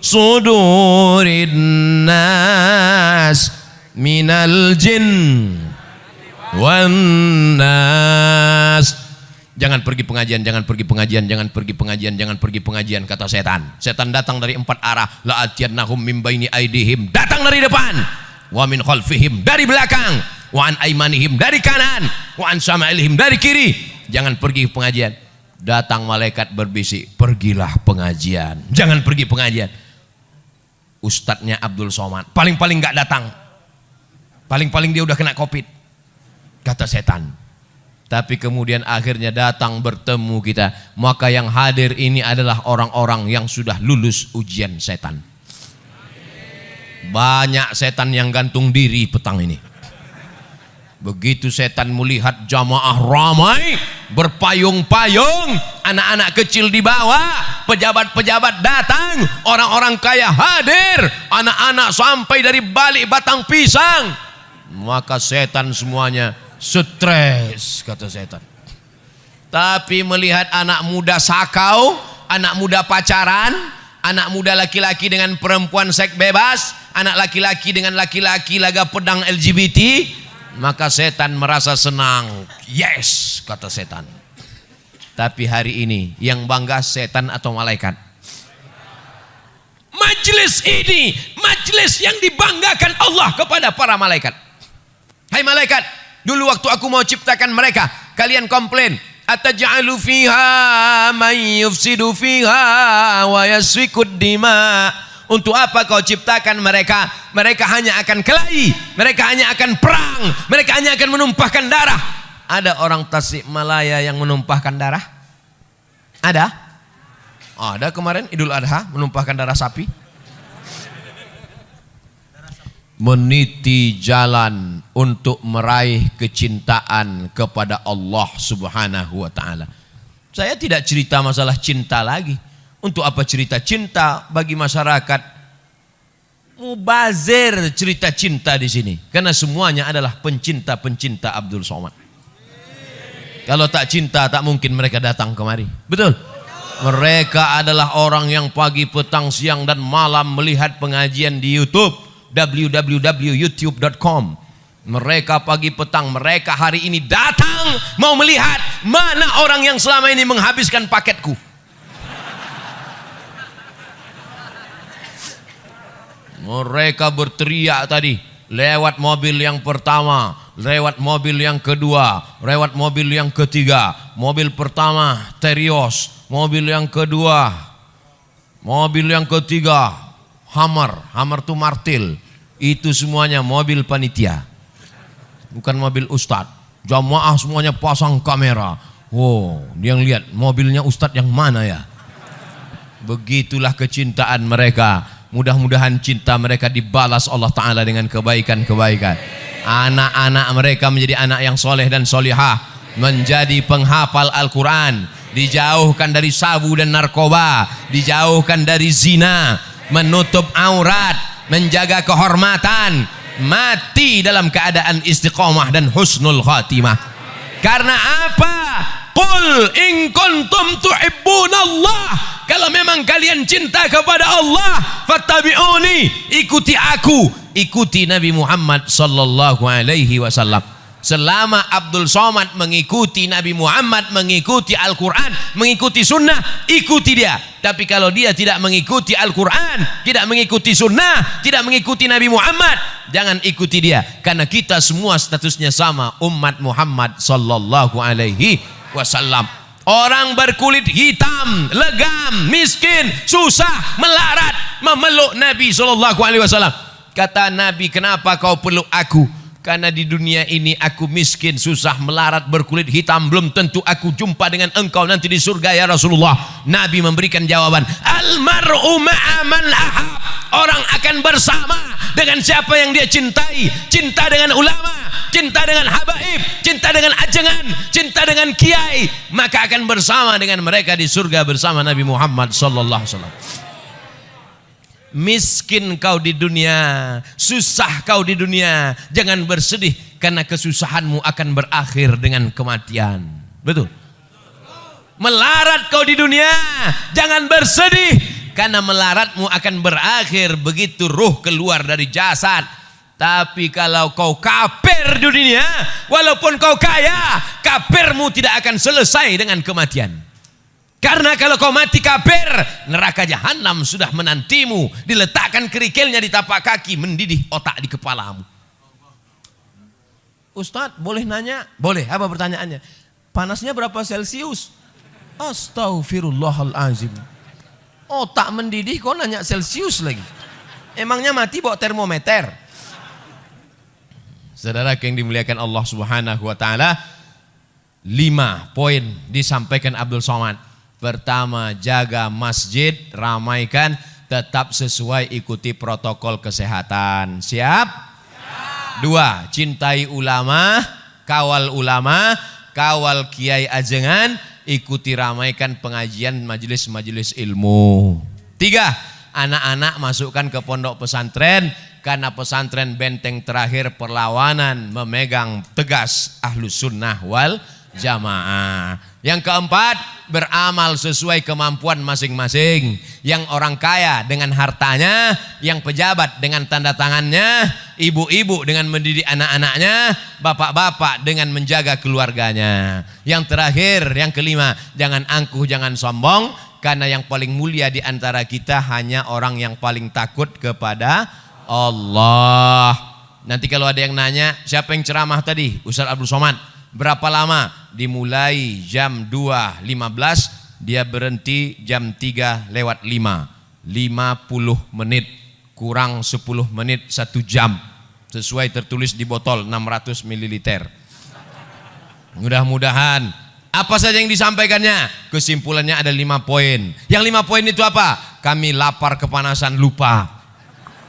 sudurin nas minal jin wan nas. Jangan pergi pengajian, jangan pergi pengajian, jangan pergi pengajian, jangan pergi pengajian, kata setan. Setan datang dari 4 arah. La atiyannahum min baini aidihim, datang dari depan. Wa min khalfihim, dari belakang. Wa an aimanihim, dari kanan. Wa an syama'ilihim, dari kiri. Jangan pergi pengajian. Datang malaikat berbisik, pergilah pengajian. Jangan pergi pengajian. Ustadznya Abdul Somad paling-paling gak datang. Paling-paling dia udah kena COVID, kata setan. Tapi kemudian akhirnya datang bertemu kita. Maka yang hadir ini adalah orang-orang yang sudah lulus ujian setan. Banyak setan yang gantung diri petang ini. Begitu setan melihat jamaah ramai, berpayung-payung, anak-anak kecil di bawah, pejabat-pejabat datang, orang-orang kaya hadir, anak-anak sampai dari balik batang pisang. Maka setan semuanya stres, kata setan. Tapi melihat anak muda sakau, anak muda pacaran, anak muda laki-laki dengan perempuan seks bebas, anak laki-laki dengan laki-laki laga pedang LGBT, maka setan merasa senang. Yes, kata setan. Tapi hari ini yang bangga setan atau malaikat? Majelis ini, majelis yang dibanggakan Allah kepada para malaikat. Hai malaikat, dulu waktu aku mau ciptakan mereka, kalian komplain, ataj'alu fiha may yufsidu fiha wa yasfikud dima. Untuk apa kau ciptakan mereka? Mereka hanya akan kelahi, mereka hanya akan perang, mereka hanya akan menumpahkan darah. Ada orang Tasikmalaya yang menumpahkan darah? Ada? Ada kemarin Idul Adha menumpahkan darah sapi. Meniti jalan untuk meraih kecintaan kepada Allah Subhanahu wa taala. Saya tidak cerita masalah cinta lagi. Untuk apa cerita cinta bagi masyarakat? Mubazir cerita cinta di sini. Karena semuanya adalah pencinta-pencinta Abdul Somad. Kalau tak cinta tak mungkin mereka datang kemari. Betul? Mereka adalah orang yang pagi, petang, siang dan malam melihat pengajian di YouTube. www.youtube.com. Mereka pagi petang, mereka hari ini datang mau melihat mana orang yang selama ini menghabiskan paketku. Mereka berteriak tadi, lewat mobil yang pertama, lewat mobil yang kedua, lewat mobil yang ketiga. Mobil pertama Terios, mobil yang kedua, mobil yang ketiga Hummer itu martil. Itu semuanya mobil panitia, bukan mobil ustadz. Jamaah semuanya pasang kamera. Wow, dia lihat mobilnya ustadz yang mana ya. Begitulah kecintaan mereka. Mudah-mudahan cinta mereka dibalas Allah Ta'ala dengan kebaikan-kebaikan. Anak-anak mereka menjadi anak yang soleh dan solihah, menjadi penghafal Al-Quran, dijauhkan dari sabu dan narkoba, dijauhkan dari zina, menutup aurat, menjaga kehormatan, mati dalam keadaan istiqomah dan husnul khatimah. Karena apa? Qul in kuntum tuhibbunallah, kalau memang kalian cinta kepada Allah, fattabi'uni, ikuti aku, ikuti Nabi Muhammad sallallahu alaihi wasallam. Selama Abdul Somad mengikuti Nabi Muhammad, mengikuti Al-Quran, mengikuti sunnah, ikuti dia. Tapi kalau dia tidak mengikuti Al-Quran, tidak mengikuti sunnah, tidak mengikuti Nabi Muhammad, jangan ikuti dia. Karena kita semua statusnya sama, umat Muhammad sallallahu alaihi wasallam. Orang berkulit hitam, legam, miskin, susah, melarat, memeluk Nabi sallallahu alaihi wasallam. Kata Nabi, kenapa kau peluk aku? Karena di dunia ini aku miskin, susah, melarat, berkulit hitam, belum tentu aku jumpa dengan engkau nanti di surga ya Rasulullah. Nabi memberikan jawaban, almar'u ma'a man ahab. Orang akan bersama dengan siapa yang dia cintai. Cinta dengan ulama, cinta dengan habaib, cinta dengan ajengan, cinta dengan kiai, maka akan bersama dengan mereka di surga bersama Nabi Muhammad sallallahu alaihi wasallam. Miskin kau di dunia, susah kau di dunia, jangan bersedih karena kesusahanmu akan berakhir dengan kematian. Betul? Melarat kau di dunia, jangan bersedih karena melaratmu akan berakhir begitu ruh keluar dari jasad. Tapi kalau kau kafir di dunia, walaupun kau kaya, kafirmu tidak akan selesai dengan kematian. Karena kalau kau mati kafir, neraka jahanam sudah menantimu, diletakkan kerikilnya di tapak kaki, mendidih otak di kepalamu. Ustadz boleh nanya? Boleh. Apa pertanyaannya? Panasnya berapa Celcius? Astaghfirullahalazim. Otak mendidih kok nanya Celsius lagi. Emangnya mati bawa termometer? Saudara yang dimuliakan Allah Subhanahu wa taala, 5 poin disampaikan Abdul Somad. Pertama, jaga masjid, ramaikan, tetap sesuai ikuti protokol kesehatan. Siap? 2, cintai ulama, kawal kiai ajengan, ikuti ramaikan pengajian majelis-majelis ilmu. 3, anak-anak masukkan ke pondok pesantren, karena pesantren benteng terakhir perlawanan memegang tegas Ahlus Sunnah wal Jamaah. Yang keempat, beramal sesuai kemampuan masing-masing. Yang orang kaya dengan hartanya, yang pejabat dengan tanda tangannya, ibu-ibu dengan mendidik anak-anaknya, bapak-bapak dengan menjaga keluarganya. Yang terakhir, yang kelima, jangan angkuh, jangan sombong, karena yang paling mulia di antara kita hanya orang yang paling takut kepada Allah. Nanti kalau ada yang nanya, siapa yang ceramah tadi? Ustaz Abdul Somad. Berapa lama? Dimulai jam 2.15, dia berhenti jam 3:05. 50 menit kurang 10 menit 1 jam. Sesuai tertulis di botol 600 ml. Mudah-mudahan apa saja yang disampaikannya, kesimpulannya ada 5 poin. Yang 5 poin itu apa? Kami lapar kepanasan lupa.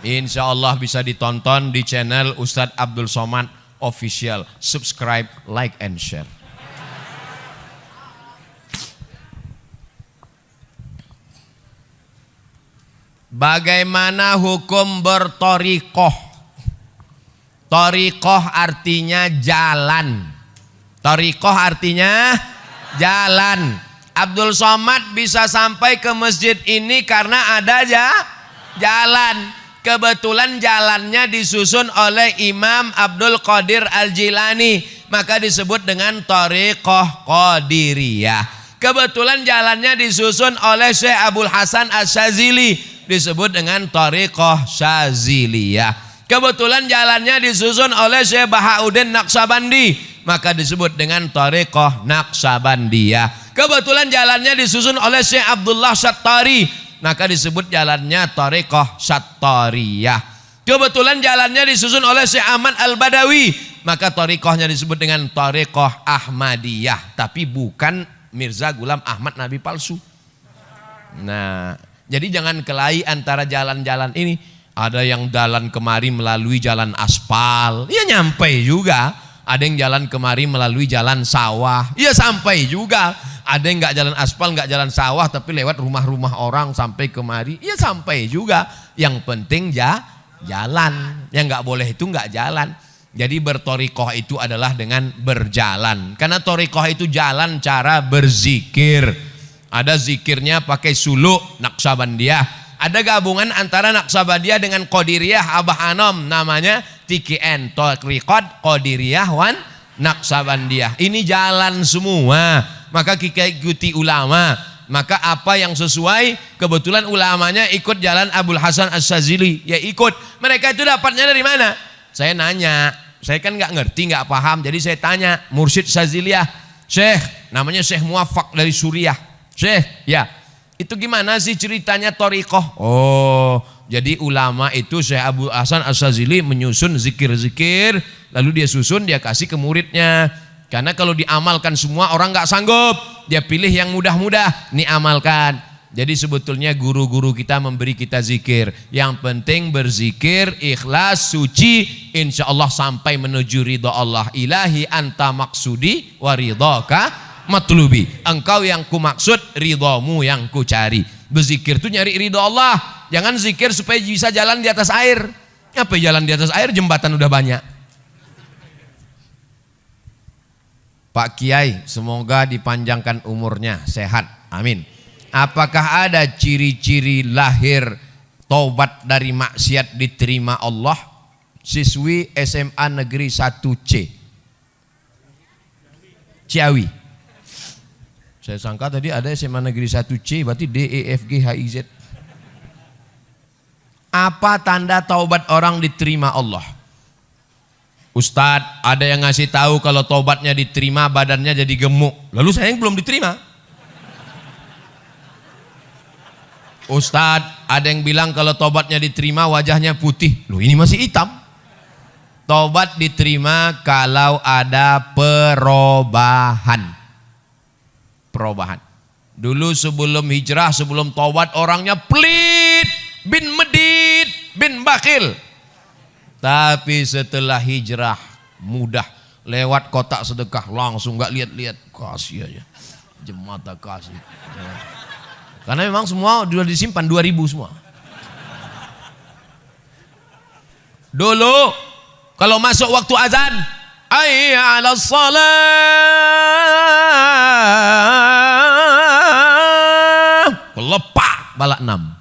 Insya Allah bisa ditonton di channel Ustadz Abdul Somad Official. Subscribe, like, and share. Bagaimana hukum bertorikoh? Torikoh artinya jalan. Torikoh artinya jalan. Abdul Somad bisa sampai ke masjid ini karena ada jalan. Kebetulan jalannya disusun oleh Imam Abdul Qadir Al-Jilani, maka disebut dengan Thariqah Qadiriyah. Kebetulan jalannya disusun oleh Syekh Abdul Hasan Asy-Syadzili, disebut dengan Thariqah Syadziliyah. Kebetulan jalannya disusun oleh Syekh Bahauddin Naqsabandi, maka disebut dengan Thariqah Naqsabandiyah. Kebetulan jalannya disusun oleh Syekh Abdullah Syattari, maka disebut jalannya Thariqah Syattariyah. Kebetulan jalannya disusun oleh Syekh Ahmad Al-Badawi, maka thariqahnya disebut dengan Thariqah Ahmadiyah, tapi bukan Mirza Ghulam Ahmad Nabi palsu. Nah, jadi jangan kelahi antara jalan-jalan ini. Ada yang jalan kemari melalui jalan aspal, ya nyampe juga. Ada yang jalan kemari melalui jalan sawah, ya sampai juga. Ada yang nggak jalan aspal, nggak jalan sawah, tapi lewat rumah-rumah orang sampai kemari, ya sampai juga. Yang penting jalan. Yang nggak boleh itu nggak jalan. Jadi bertorikoh itu adalah dengan berjalan. Karena torikoh itu jalan cara berzikir. Ada zikirnya pakai suluk Naqsabandiyah. Ada gabungan antara Naqsabandiyah dengan Qadiriyah Abah Anom, namanya TKN, Thariqat Qadiriyah wan Naqsabandiyah. Ini jalan semua. Maka kita ikuti ulama. Maka apa yang sesuai, kebetulan ulamanya ikut jalan Abdul Hasan Asy-Syadzili, ya ikut. Mereka itu dapatnya dari mana? Saya nanya, saya kan nggak ngerti, nggak paham, jadi saya tanya Mursyid Syadziliyah, Syekh, namanya Syekh Muwaffaq dari Suriah. Syekh, ya, itu gimana sih ceritanya thariqah? Oh, jadi ulama itu Syekh Abdul Hasan Asy-Syadzili menyusun zikir-zikir, lalu dia susun, dia kasih ke muridnya. Karena kalau diamalkan semua orang nggak sanggup, dia pilih yang mudah-mudah, nih amalkan. Jadi sebetulnya guru-guru kita memberi kita zikir. Yang penting berzikir, ikhlas, suci, insya Allah sampai menuju ridha Allah. Ilahi anta maksudi wa ridhaka matlubi. Engkau yang ku maksud, ridhamu yang ku cari. Berzikir itu nyari ridha Allah. Jangan zikir supaya bisa jalan di atas air. Apa jalan di atas air? Jembatan udah banyak. Pak Kiai, semoga dipanjangkan umurnya, sehat, amin. Apakah ada ciri-ciri lahir taubat dari maksiat diterima Allah? Siswi SMA Negeri 1C Ciawi. Saya sangka tadi ada SMA Negeri 1C, berarti D, E, F, G, H, I, Z. Apa tanda taubat orang diterima Allah? Ustadz, ada yang ngasih tahu kalau taubatnya diterima badannya jadi gemuk. Lalu saya yang belum diterima. Ustadz, ada yang bilang kalau tobatnya diterima wajahnya putih. Loh, ini masih hitam. Tobat diterima kalau ada perubahan. Perubahan. Dulu sebelum hijrah, sebelum tobat orangnya pelit, bin medit, bin bakhil. Tapi setelah hijrah mudah, lewat kotak sedekah langsung gak lihat-lihat, kasih aja. Jemata kasih. Karena memang semua sudah disimpan 2000 semua. Dulu kalau masuk waktu azan, hayya 'alas shalah, lepak balak 6.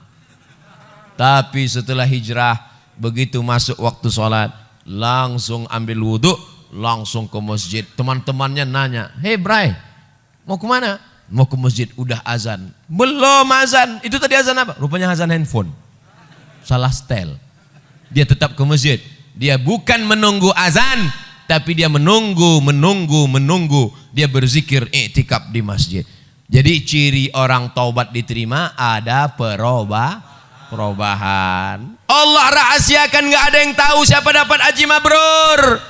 Tapi setelah hijrah, begitu masuk waktu sholat, langsung ambil wudhu, langsung ke masjid. Teman-temannya nanya, "Hei Bray, mau kemana?" "Mau ke masjid." "Udah azan." "Belum azan." "Itu tadi azan apa?" Rupanya azan handphone. Salah setel. Dia tetap ke masjid. Dia bukan menunggu azan, tapi dia menunggu. Dia berzikir i'tikaf di masjid. Jadi ciri orang taubat diterima ada perubahan. Allah rahasiakan, gak ada yang tahu siapa dapat haji mabrur.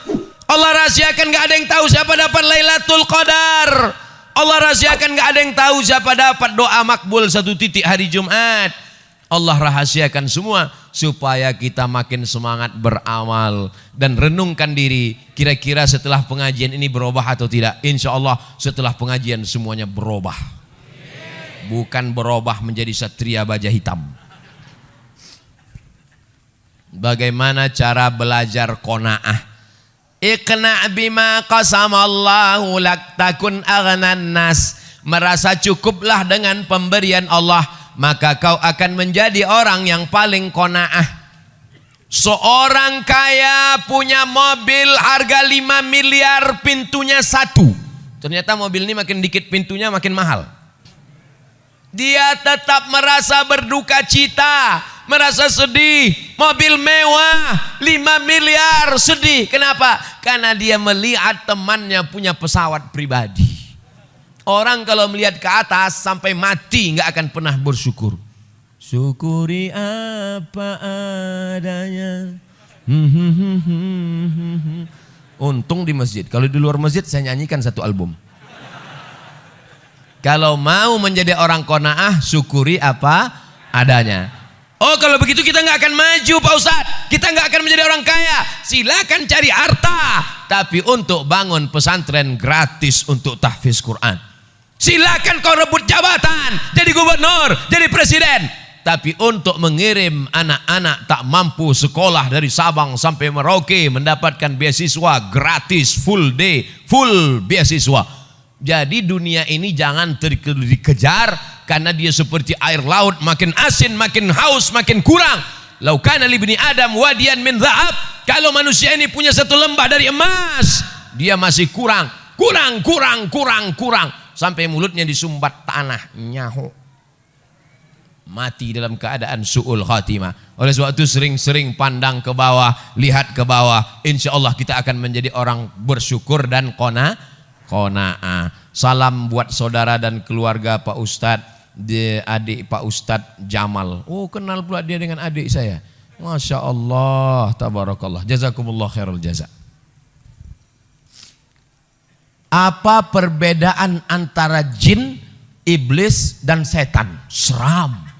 Allah rahasiakan, gak ada yang tahu siapa dapat Lailatul Qadar. Allah rahasiakan, gak ada yang tahu siapa dapat doa makbul 1 titik hari Jumat. Allah rahasiakan semua supaya kita makin semangat beramal dan renungkan diri, kira-kira setelah pengajian ini berubah atau tidak. Insya Allah setelah pengajian semuanya berubah. Bukan berubah menjadi satria baja hitam. Bagaimana cara belajar qanaah? Iqna' bima qasamallahu lak takun aghnan nas. Merasa cukuplah dengan pemberian Allah, maka kau akan menjadi orang yang paling qanaah. Seorang kaya punya mobil harga 5 miliar, pintunya 1. Ternyata mobil ini makin dikit pintunya makin mahal. Dia tetap merasa berduka cita, merasa sedih. Mobil mewah 5 miliar, sedih. Kenapa? Karena dia melihat temannya punya pesawat pribadi. Orang kalau melihat ke atas sampai mati nggak akan pernah bersyukur. Syukuri apa adanya. Untung di masjid. Kalau di luar masjid saya nyanyikan 1 album. Kalau mau menjadi orang qanaah, syukuri apa adanya. Oh, kalau begitu kita nggak akan maju Pak Ustadz. Kita nggak akan menjadi orang kaya. Silakan cari harta, tapi untuk bangun pesantren gratis untuk tahfiz Quran. Silakan kau rebut jabatan, jadi gubernur, jadi presiden. Tapi untuk mengirim anak-anak tak mampu sekolah dari Sabang sampai Merauke mendapatkan beasiswa gratis, full day, full beasiswa. Jadi dunia ini jangan dikejar, karena dia seperti air laut, makin asin, makin haus, makin kurang. Lau kana li bani Adam wadiyan min dhahab. Kalau manusia ini punya 1 lembah dari emas, dia masih kurang. Sampai mulutnya disumbat tanah, nyahu. Mati dalam keadaan su'ul khatimah. Oleh sebab itu sering-sering pandang ke bawah, lihat ke bawah. Insya Allah kita akan menjadi orang bersyukur dan qanaah. Salam buat saudara dan keluarga Pak Ustadz, adik Pak Ustadz Jamal. Oh, kenal pula dia dengan adik saya. Masya Allah, tabarakallah. Jazakumullah khairul jaza. Apa perbedaan antara jin, iblis dan setan? Seram.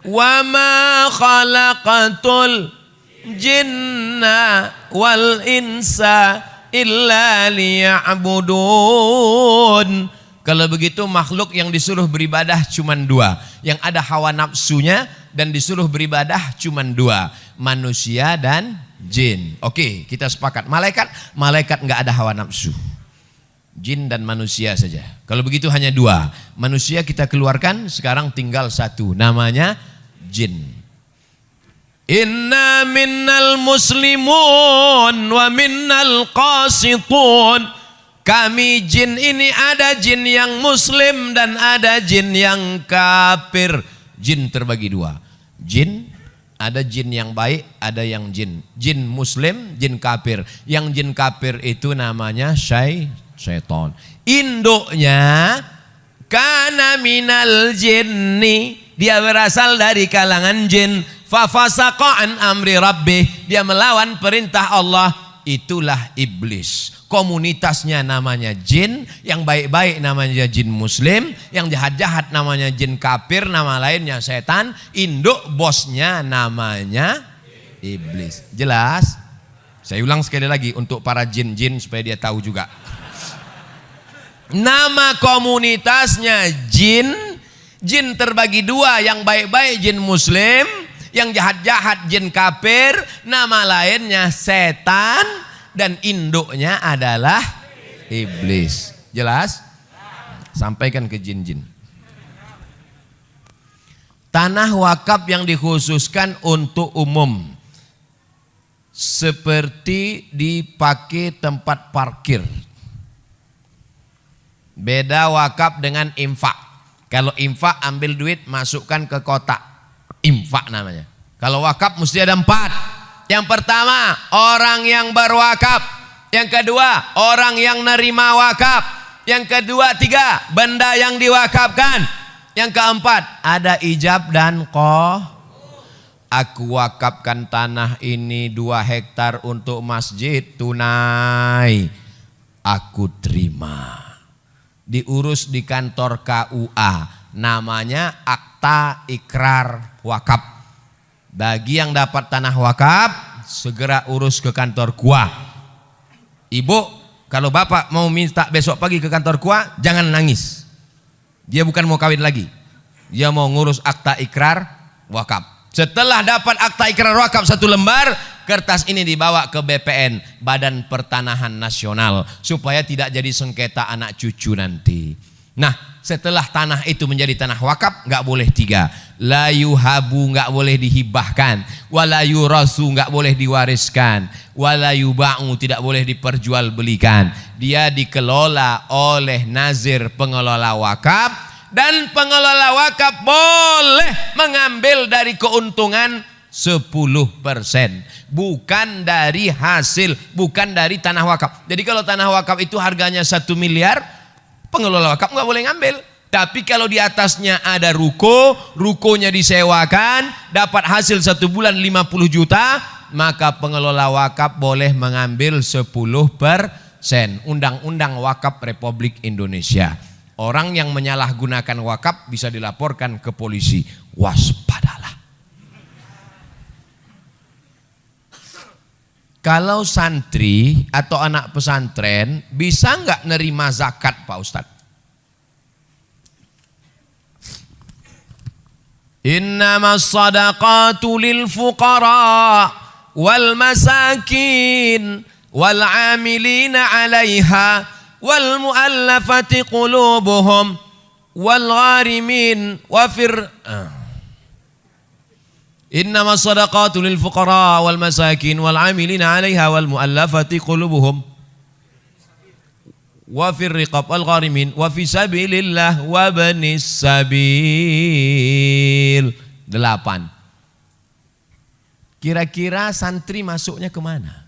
Wa ma khalaqatul jinna wal insa illa liya'budun. Kalau begitu makhluk yang disuruh beribadah cuma 2. Yang ada hawa nafsunya dan disuruh beribadah cuma 2. Manusia dan jin. Oke, kita sepakat. Malaikat nggak ada hawa nafsu. Jin dan manusia saja. Kalau begitu hanya 2. Manusia kita keluarkan, sekarang tinggal 1. Namanya jin. Inna minnal muslimun wa minnal qasitun. Kami jin ini ada jin yang muslim dan ada jin yang kafir. Jin terbagi 2. Jin, ada jin yang baik, ada yang jin. Jin muslim, jin kafir. Yang jin kafir itu namanya seton. Induknya kana minal jinni, dia berasal dari kalangan jin. Fafasaqa an amri rabbih, dia melawan perintah Allah. Itulah iblis. Komunitasnya namanya jin, yang baik-baik namanya jin muslim, yang jahat-jahat namanya jin kafir, nama lainnya setan. Induk bosnya namanya iblis. Jelas? Saya ulang sekali lagi untuk para jin-jin supaya dia tahu juga. Nama komunitasnya jin. Jin terbagi dua, yang baik-baik jin muslim, yang jahat-jahat jin kafir, nama lainnya setan, dan induknya adalah iblis. Jelas? Sampaikan ke jin-jin. Tanah wakaf yang dikhususkan untuk umum, seperti dipakai tempat parkir. Beda wakaf dengan infak. Kalau infak ambil duit masukkan ke kotak, infak namanya. Kalau wakaf mesti ada 4. Yang pertama orang yang berwakaf, yang kedua orang yang nerima wakaf, yang kedua 3 benda yang diwakafkan, yang keempat ada ijab dan aku wakafkan tanah ini 2 hektar untuk masjid tunai, aku terima. Diurus di kantor KUA, namanya akta ikrar wakaf. Bagi yang dapat tanah wakaf, segera urus ke kantor KUA. Ibu, kalau bapak mau minta besok pagi ke kantor KUA, jangan nangis. Dia bukan mau kawin lagi, dia mau ngurus akta ikrar wakaf. Setelah dapat akta ikrar wakaf 1 lembar, kertas ini dibawa ke BPN, Badan Pertanahan Nasional, supaya tidak jadi sengketa anak cucu nanti. Nah, setelah tanah itu menjadi tanah wakaf, nggak boleh 3. La yuhabu, nggak boleh dihibahkan. Wala yurasu, nggak boleh diwariskan. Wala yuba'u, tidak boleh diperjualbelikan. Dia dikelola oleh nazir pengelola wakaf. Dan pengelola wakaf boleh mengambil dari keuntungan 10%, bukan dari hasil, bukan dari tanah wakaf. Jadi kalau tanah wakaf itu harganya 1 miliar, pengelola wakaf nggak boleh ngambil. Tapi kalau di atasnya ada rukonya disewakan, dapat hasil 1 bulan 50 juta, maka pengelola wakaf boleh mengambil 10%. Undang-Undang Wakaf Republik Indonesia. Orang yang menyalahgunakan wakaf bisa dilaporkan ke polisi. Waspadalah. Kalau santri atau anak pesantren bisa nggak nerima zakat, Pak Ustadz? Innamas sadaqatu lil fuqara wal masakin wal amilina 'alaiha wal mu'allafati qulubuhum wal gharimin wa innama sadaqatu lil fuqara wal masakin wal 'amilina 'alaiha wal mu'allafati qulubuhum wa fir riqab wal gharimin wa fi sabilillah wa banis sabil. 8. Kira-kira santri masuknya kemana?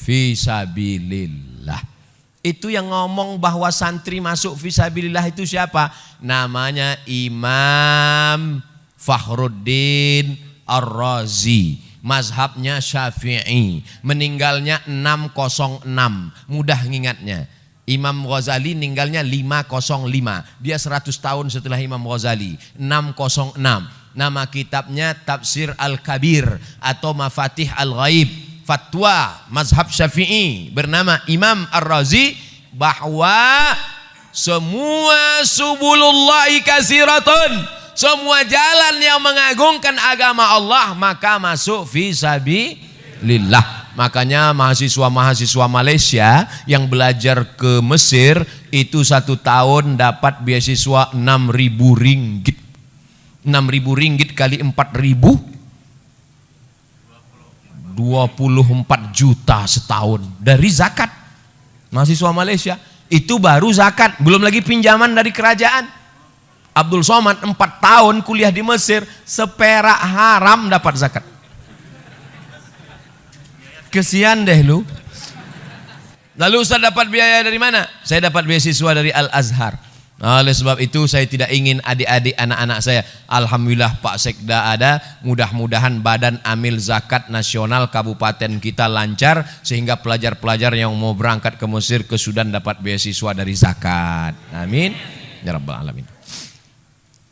Fisabilillah. Itu yang ngomong bahwa santri masuk fisabilillah itu siapa? Namanya Imam Fakhruddin Ar-Razi. Mazhabnya Syafi'i. Meninggalnya 606. Mudah ngingatnya. Imam Ghazali meninggalnya 505. Dia 100 tahun setelah Imam Ghazali. 606. Nama kitabnya Tafsir Al-Kabir atau Mafatih Al-Ghaib. Fatwa mazhab Syafi'i bernama Imam Ar-Razi bahwa semua subulullahi kasiratun, semua jalan yang mengagungkan agama Allah maka masuk fisabilillah. Makanya mahasiswa-mahasiswa Malaysia yang belajar ke Mesir itu 1 tahun dapat beasiswa 6.000 ringgit. 6.000 ringgit kali 4.000, 24 juta setahun dari zakat. Mahasiswa Malaysia itu baru zakat, belum lagi pinjaman dari kerajaan. Abdul Somad 4 tahun kuliah di Mesir, seperak haram dapat zakat. Kesian deh lu. Lalu Ustaz dapat biaya dari mana? Saya dapat beasiswa dari Al-Azhar. Oleh sebab itu saya tidak ingin adik-adik anak-anak saya, alhamdulillah Pak Sekda ada, mudah-mudahan Badan Amil Zakat Nasional Kabupaten kita lancar sehingga pelajar-pelajar yang mau berangkat ke Mesir, ke Sudan dapat beasiswa dari zakat. Amin ya rabbal alamin.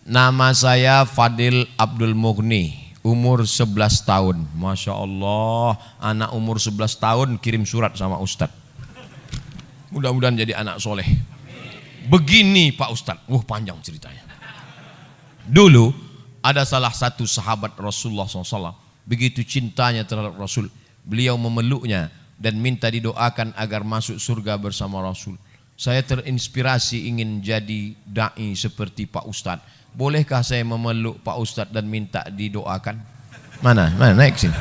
Nama saya Fadil Abdul Mughni, umur 11 tahun. Masya Allah, anak umur 11 tahun kirim surat sama Ustadz. Mudah-mudahan jadi anak soleh. Begini Pak Ustadz, panjang ceritanya. Dulu ada salah satu sahabat Rasulullah SAW, begitu cintanya terhadap Rasul, beliau memeluknya dan minta didoakan agar masuk surga bersama Rasul. Saya terinspirasi ingin jadi da'i seperti Pak Ustadz. Bolehkah saya memeluk Pak Ustadz dan minta didoakan? Mana naik sini.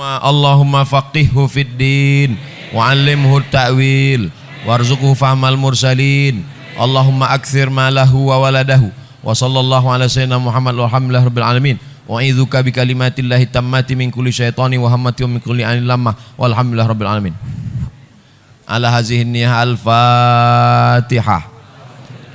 Allahumma faqihhu fid din wa 'allimhu ta'wil warzuqhu fahmal mursalin. Allahumma akthir malahu wa waladahu wa sallallahu ala sayyidina Muhammad walhamdulillahi rabbil alamin. Wa a'udzuka bi kalimatillahi tammati min kulli syaitani wa hammati wa min kulli ainin lamah walhamdulillahi rabbil alamin. Ala hazihi niyah al-Fatihah.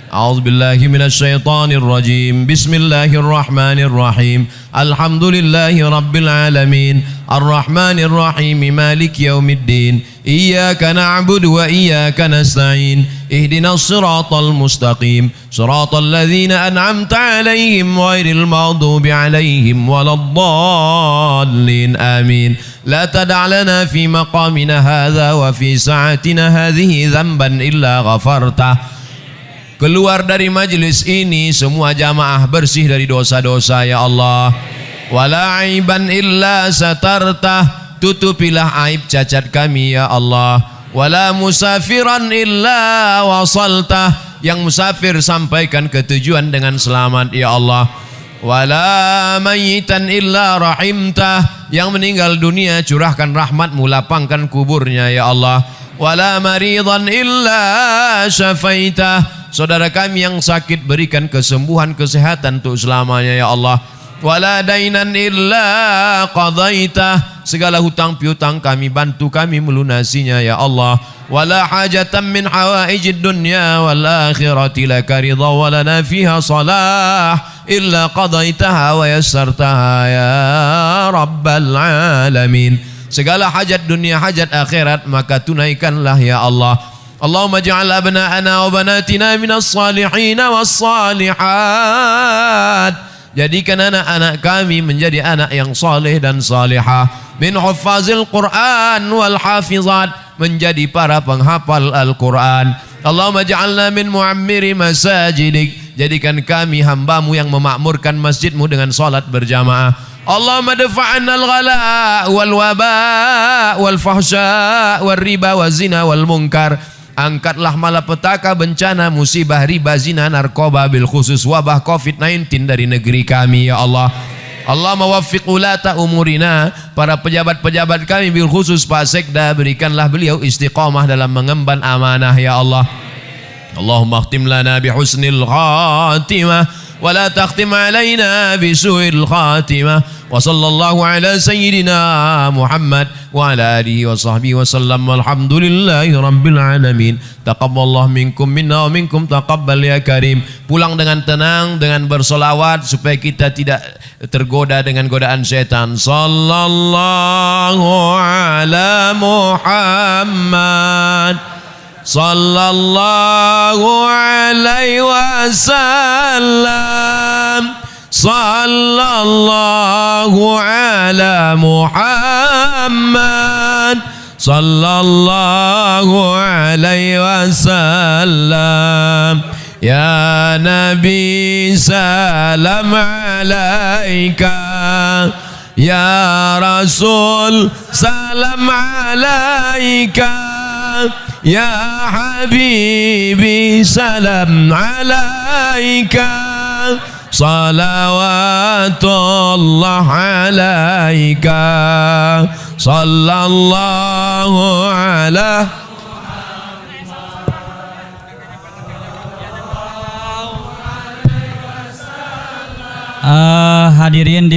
A'udzu billahi minasy syaithanir rajim. Bismillahirrahmanir rahim. Alhamdulillahi rabbil alamin. Arrahmanir rahim. Maliki yaumiddin. Iyyaka na'budu wa iyyaka nasta'in. Ihdinas siratal mustaqim. Siratal ladzina an'amta 'alaihim ghairil maghdubi 'alaihim waladdallin. Amin. La tada' lana fi maqamina hadza wa fi sa'atina hadhihi dzamban illa ghafartah. Keluar dari majlis ini semua jamaah bersih dari dosa-dosa ya Allah. Wala aiban illa satartah, tutupilah aib cacat kami ya Allah. Wala musafiran illa wasaltah, yang musafir sampaikan ke tujuan dengan selamat ya Allah. Wala mayitan illa rahimtah, yang meninggal dunia curahkan rahmatmu, lapangkan kuburnya ya Allah. Wala maridan illa syafaitah, saudara kami yang sakit berikan kesembuhan, kesehatan untuk selamanya ya Allah. Wala dainan illa qadaitah, segala hutang piutang kami bantu kami melunasinya ya Allah. Wala hajatan min hawaijid dunya wal akhirati laka ridha wa lana fiha salah illa qadaitaha wa yassartaha ya rabbal alamin. Segala hajat dunia, hajat akhirat maka tunaikanlah ya Allah. Allahumma ja'al abna'ana wa banatina minas salihin was salihat. Jadikan anak-anak kami menjadi anak yang saleh dan salihah. Min huffazil Quran wal hafizat, menjadi para penghafal Al-Quran. Allahumma ja'alna min mu'ammiri masajidik, jadikan kami hambamu yang memakmurkan masjidmu dengan salat berjamaah. Allahumma dafa'anna al-ghala wal waba wal fahsya wal riba wal zina wal munkar. Angkatlah malapetaka, bencana, musibah, riba, zina, narkoba, bil khusus wabah COVID-19 dari negeri kami ya Allah. Allah mawaffiq ulata umurina, para pejabat-pejabat kami bil khusus Pak Sekda, berikanlah beliau istiqamah dalam mengemban amanah ya Allah. Allahumma khtim lana bi husnil khatimah wa la takhtim alaina bi su'il khatimah. Wa sallallahu ala sayyidina Muhammad wa ala alihi wa sahbihi wa sallam. Walhamdulillahi rabbil alamin. Taqabbalallahu minkum minna wa minkum taqabbal ya karim. Pulang dengan tenang, dengan bersolawat supaya kita tidak tergoda dengan godaan setan. Sallallahu ala Muhammad sallallahu alaihi wasallam. Sallallahu ala Muhammad sallallahu alaihi wasallam. Ya Nabi salam alaika, ya Rasul salam alaika, ya Habibi salam alaika. Salawatullah alaika, sallallahu ala hadirin